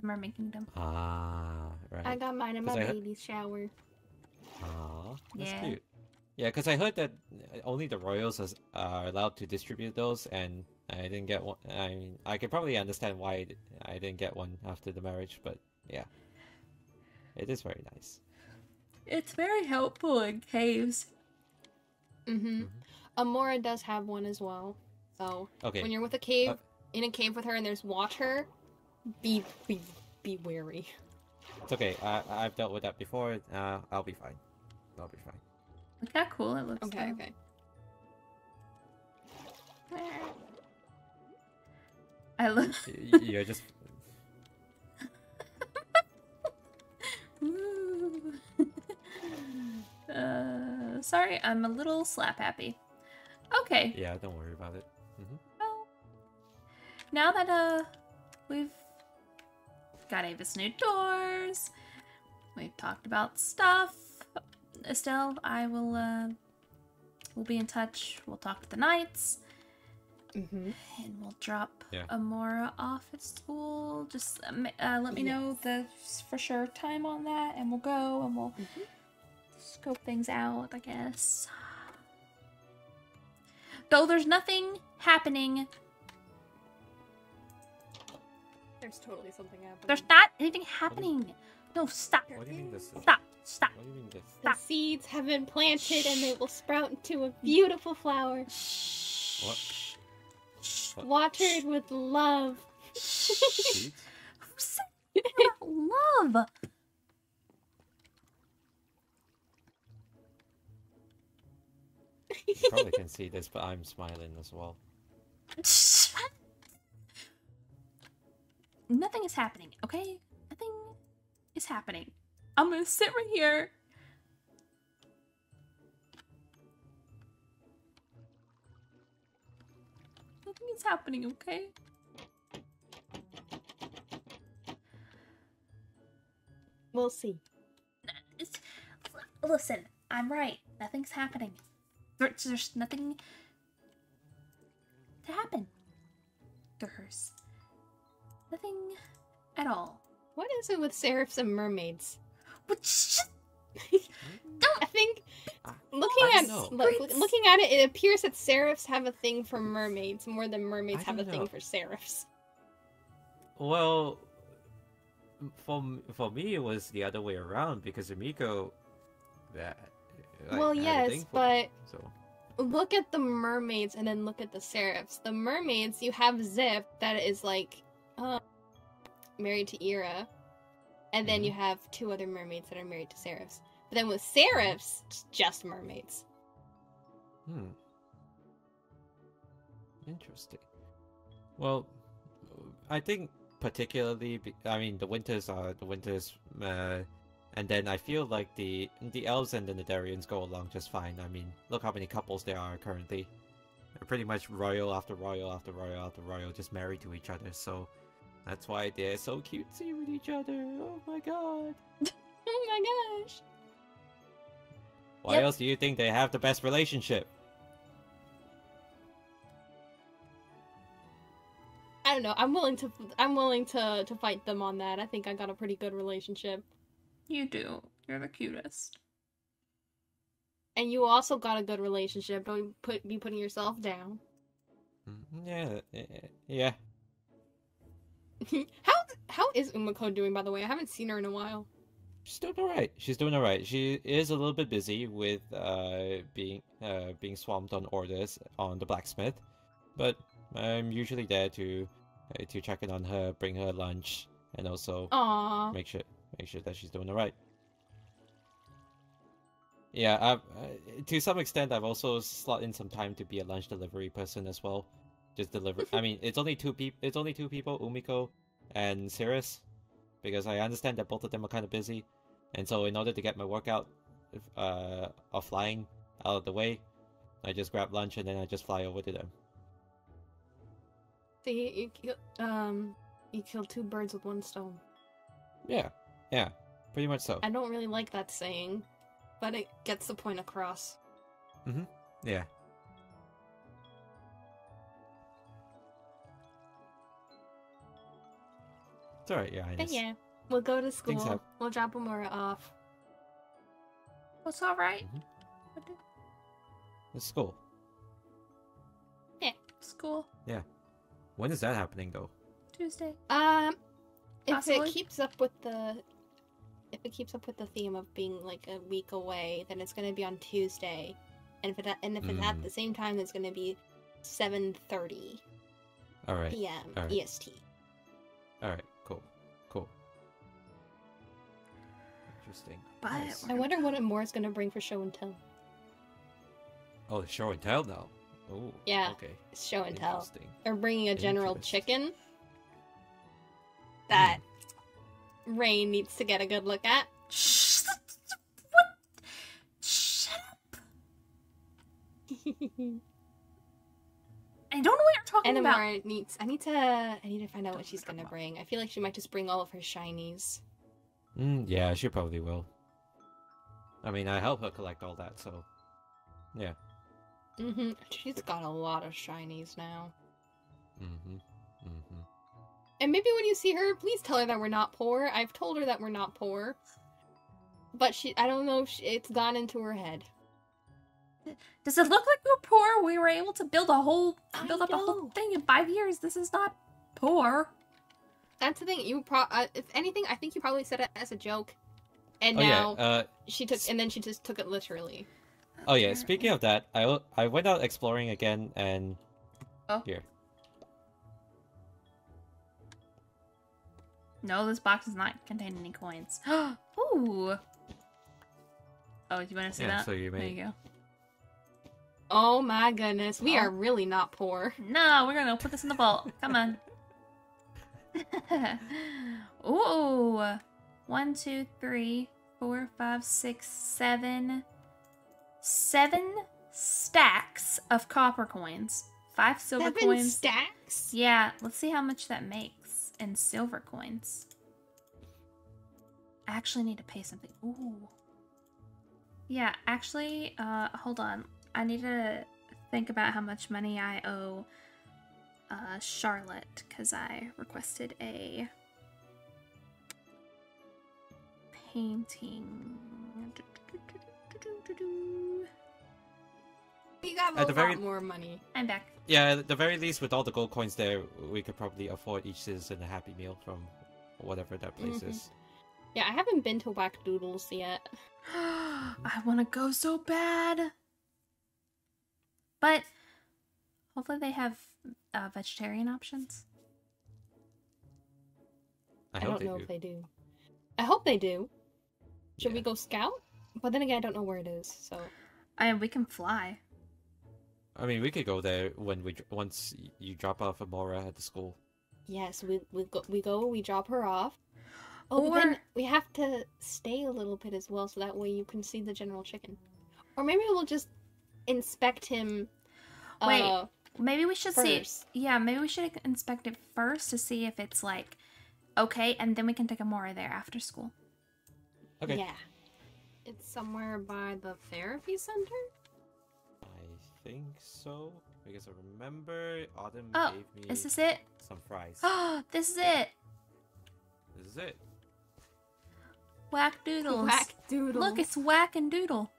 Mermaid Kingdom. Ah, right. I got mine in my baby's shower. Ah, that's Yeah. cute. Yeah, because I heard that only the royals are allowed to distribute those, and I didn't get one. I mean, I can probably understand why I didn't get one after the marriage, but yeah. It is very nice. It's very helpful in caves. Mm-hmm. Amora does have one as well. So Okay. when you're with a cave, in a cave with her, and there's water, be wary. It's okay. I've dealt with that before. I'll be fine. I'll be fine. Look how cool it looks. Okay, though. okay. I look. You're just. Sorry, I'm a little slap happy. Okay. Yeah, don't worry about it. Well, now that we've got Avis new doors, we've talked about stuff. Estelle, I will we'll be in touch. We'll talk to the knights. And we'll drop Amora off at school. Just let me know the for sure time on that, and we'll go and we'll scope things out, I guess. Though there's nothing happening. There's totally something happening. There's not anything happening. No, stop. What do you mean this? Stop. Stop. What do you mean this? The seeds have been planted and they will sprout into a beautiful flower. What? What? Watered with love. Seeds? Who said about love? You probably can see this, but I'm smiling as well. Nothing is happening, okay? Nothing is happening. I'm gonna sit right here. Nothing is happening, okay? We'll see. Listen, I'm right. Nothing's happening. There's nothing to happen. There's nothing at all. What is it with seraphs and mermaids? Don't. I think looking at it, it appears that seraphs have a thing for mermaids more than mermaids have a thing for seraphs. Well, for me, it was the other way around because Emiko. Well, yes, but look at the mermaids and then look at the seraphs. The mermaids, you have Zip that is like married to Ira, and then you have two other mermaids that are married to seraphs. But then with seraphs, it's just mermaids. Interesting. Well, I think particularly, I mean, the winters are the winters, and then I feel like the elves and the Nidarians go along just fine. I mean, look how many couples there are currently. They're pretty much royal after royal after royal after royal, just married to each other. So that's why they're so cutesy with each other. Oh my god. Oh my gosh. Why else do you think they have the best relationship? I don't know. I'm willing to fight them on that. I think I got a pretty good relationship. You do. You're the cutest. And you also got a good relationship. Don't be putting yourself down. Yeah. How is Umiko doing, by the way? I haven't seen her in a while. She's doing alright. She's doing alright. She is a little bit busy with being swamped on orders on the blacksmith, but I'm usually there to check in on her, bring her lunch, and also make sure that she's doing alright. Yeah, to some extent, I've also slot in some time to be a lunch delivery person as well. Just deliver. I mean, it's only two people. It's only two people, Umiko and Cirrus, because I understand that both of them are kind of busy, and so in order to get my workout of flying out of the way, I just grab lunch and then I just fly over to them. So you kill two birds with one stone. Yeah, pretty much so. I don't really like that saying, but it gets the point across. Yeah. It's alright, yeah. But yeah, we'll go to school. We'll drop Amora off. What's alright? It's school. Yeah. School. Yeah. When is that happening though? Tuesday. If it keeps up with the theme of being like a week away, then it's gonna be on Tuesday. And if it's at the same time, it's gonna be 7:30 p.m. EST. Alright, cool. Interesting. But Nice. I wonder what Amora's gonna bring for show and tell. Oh, the show and tell now. Oh, yeah. Okay. It's show and tell. Interesting. They're bringing a general Interesting. chicken that Rayne needs to get a good look at. What? Shut up! I don't know what you're talking And about. Amora needs. I need to find out what she's gonna bring. I feel like she might just bring all of her shinies. Yeah, she probably will. I mean, I help her collect all that, so yeah. She's got a lot of shinies now. Mm-hmm. And maybe when you see her, please tell her that we're not poor. I've told her that we're not poor. But I don't know if it's gone into her head. Does it look like we're poor? We were able to build up a whole thing in 5 years. This is not poor. That's the thing. If anything, I think you probably said it as a joke, and now she just took it literally. Oh yeah. Speaking of that, I went out exploring again, and here. No, this box does not contain any coins. Ooh. Oh, do you want to see that? So you may... There you go. Oh my goodness, we are really not poor. No, we're gonna put this in the vault. Come on. Ooh. 1, 2, 3, 4, 5, 6, 7. 7 stacks of copper coins. 5 silver 7 coins. stacks? Yeah, let's see how much that makes in silver coins. I actually need to pay something. Ooh. Yeah, actually, hold on. I need to think about how much money I owe Charlotte, because I requested a painting. We got a lot more money. I'm back. Yeah, at the very least, with all the gold coins there, we could probably afford each citizen a Happy Meal from whatever that place is. Yeah, I haven't been to Whack Doodles yet. I want to go so bad. But hopefully they have vegetarian options. I don't know if they do. I hope they do. Should we go scout? But then again, I don't know where it is, so... we can fly. I mean, we could go there once you drop off Amora at the school. Yes, we drop her off. Oh, but then we have to stay a little bit as well, so that way you can see the general chicken. Or maybe we'll just inspect him. Wait, maybe we should first. Maybe we should inspect it first to see if it's like okay, and then we can take Amora there after school. Okay. Yeah. It's somewhere by the therapy center? I think so. Because I remember Autumn gave me is this it? some fries. Oh, this is it. This is it. Whack Doodles. Whack Doodles. Look, it's Whack and Doodle.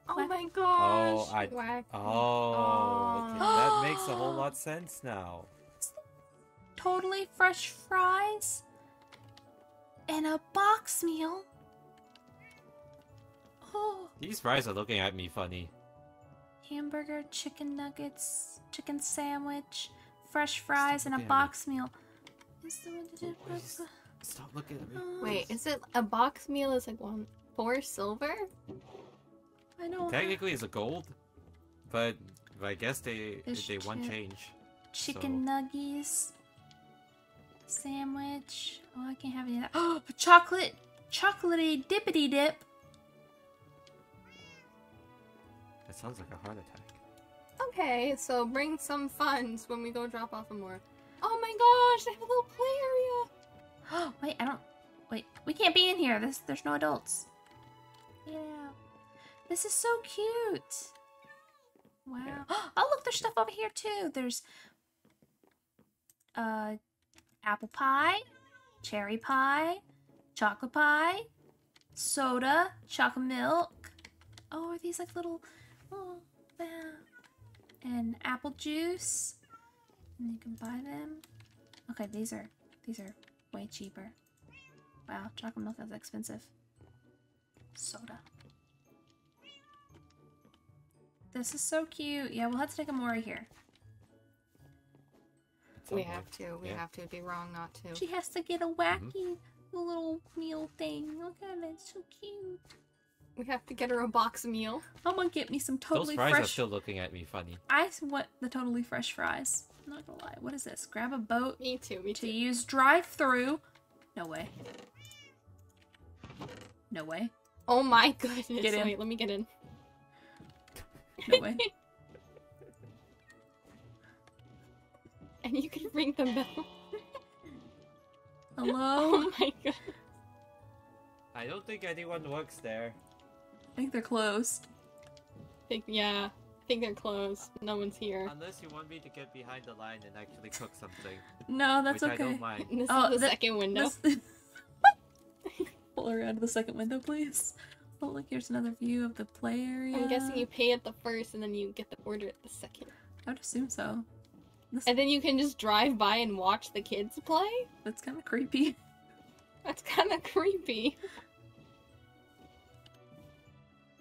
Oh my gosh. Okay, that makes a whole lot of sense now. Totally fresh fries and a box meal. Oh. These fries are looking at me funny. Hamburger, chicken nuggets, chicken sandwich, fresh fries, and a box meal. Stop looking at me. Wait, is it a box meal is like 4 silver? I know. Technically, it's a gold, but I guess they want change. Chicken nuggies. Sandwich. Oh, I can't have any of that. Oh, chocolatey dippity dip. That sounds like a heart attack. Okay, so bring some funds when we go drop off Amora. Oh my gosh, they have a little play area. Wait, wait, we can't be in here. There's no adults. Yeah. This is so cute. Wow. Yeah. Oh, look, there's stuff over here too. There's apple pie, cherry pie, chocolate pie, soda, chocolate milk. Oh, are these like little, oh, wow. And apple juice. And you can buy them. Okay, these are way cheaper. Wow, chocolate milk is expensive. Soda. This is so cute. Yeah, we'll have to take Amora here. We have to. We have to. It'd be wrong not to. She has to get a wacky little meal thing. Look at it. It's so cute. We have to get her a box meal. I'm gonna get me some totally fresh. Those fries fresh. are still looking at me funny. I want the totally fresh fries. I'm not gonna lie. What is this? Grab a boat. Me too. To use drive-through. No way. No way. Oh my goodness. Get in. Wait, let me get in. No way. And you can ring the bell. Hello? Oh my god. I don't think anyone works there. I think they're closed. Yeah, I think they're closed. No one's here. Unless you want me to get behind the line and actually cook something. No, that's which okay. I don't mind. This is the second window. Pull her out of the second window, please. Oh, look, here's another view of the play area. I'm guessing you pay at the first and then you get the order at the second. I would assume so. And then you can just drive by and watch the kids play? That's kind of creepy. That's kind of creepy.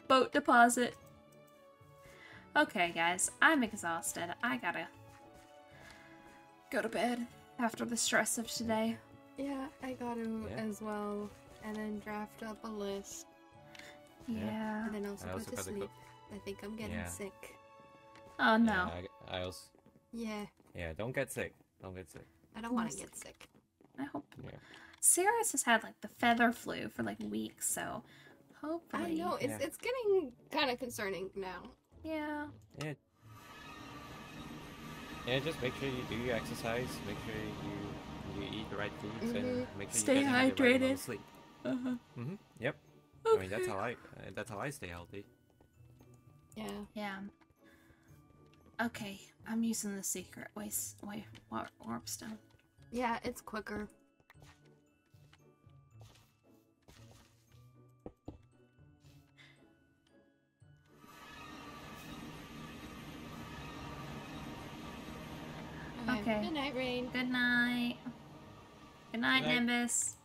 Boat deposit. Okay, guys, I'm exhausted. I gotta go to bed after the stress of today. Yeah, I got to as well. And then draft up a list. Yeah. And then also go to sleep. I think I'm getting sick. Oh, no. Yeah, I also... Yeah. Yeah, don't get sick. Don't get sick. I don't want to get sick. I hope. Yeah. Cirrus has had, like, the feather flu for, like, weeks, so hopefully... I know, it's getting kind of concerning now. Yeah. Yeah. Yeah, just make sure you do your exercise. Make sure you eat the right foods and make sure stay you get hydrated. the right amount of sleep. Yep. Okay. I mean, that's how I stay healthy. Yeah. Yeah. Okay, I'm using the secret warp stone. Yeah, it's quicker. Okay. Good night, Rayne. Good night. Good night, Good night. Nimbus.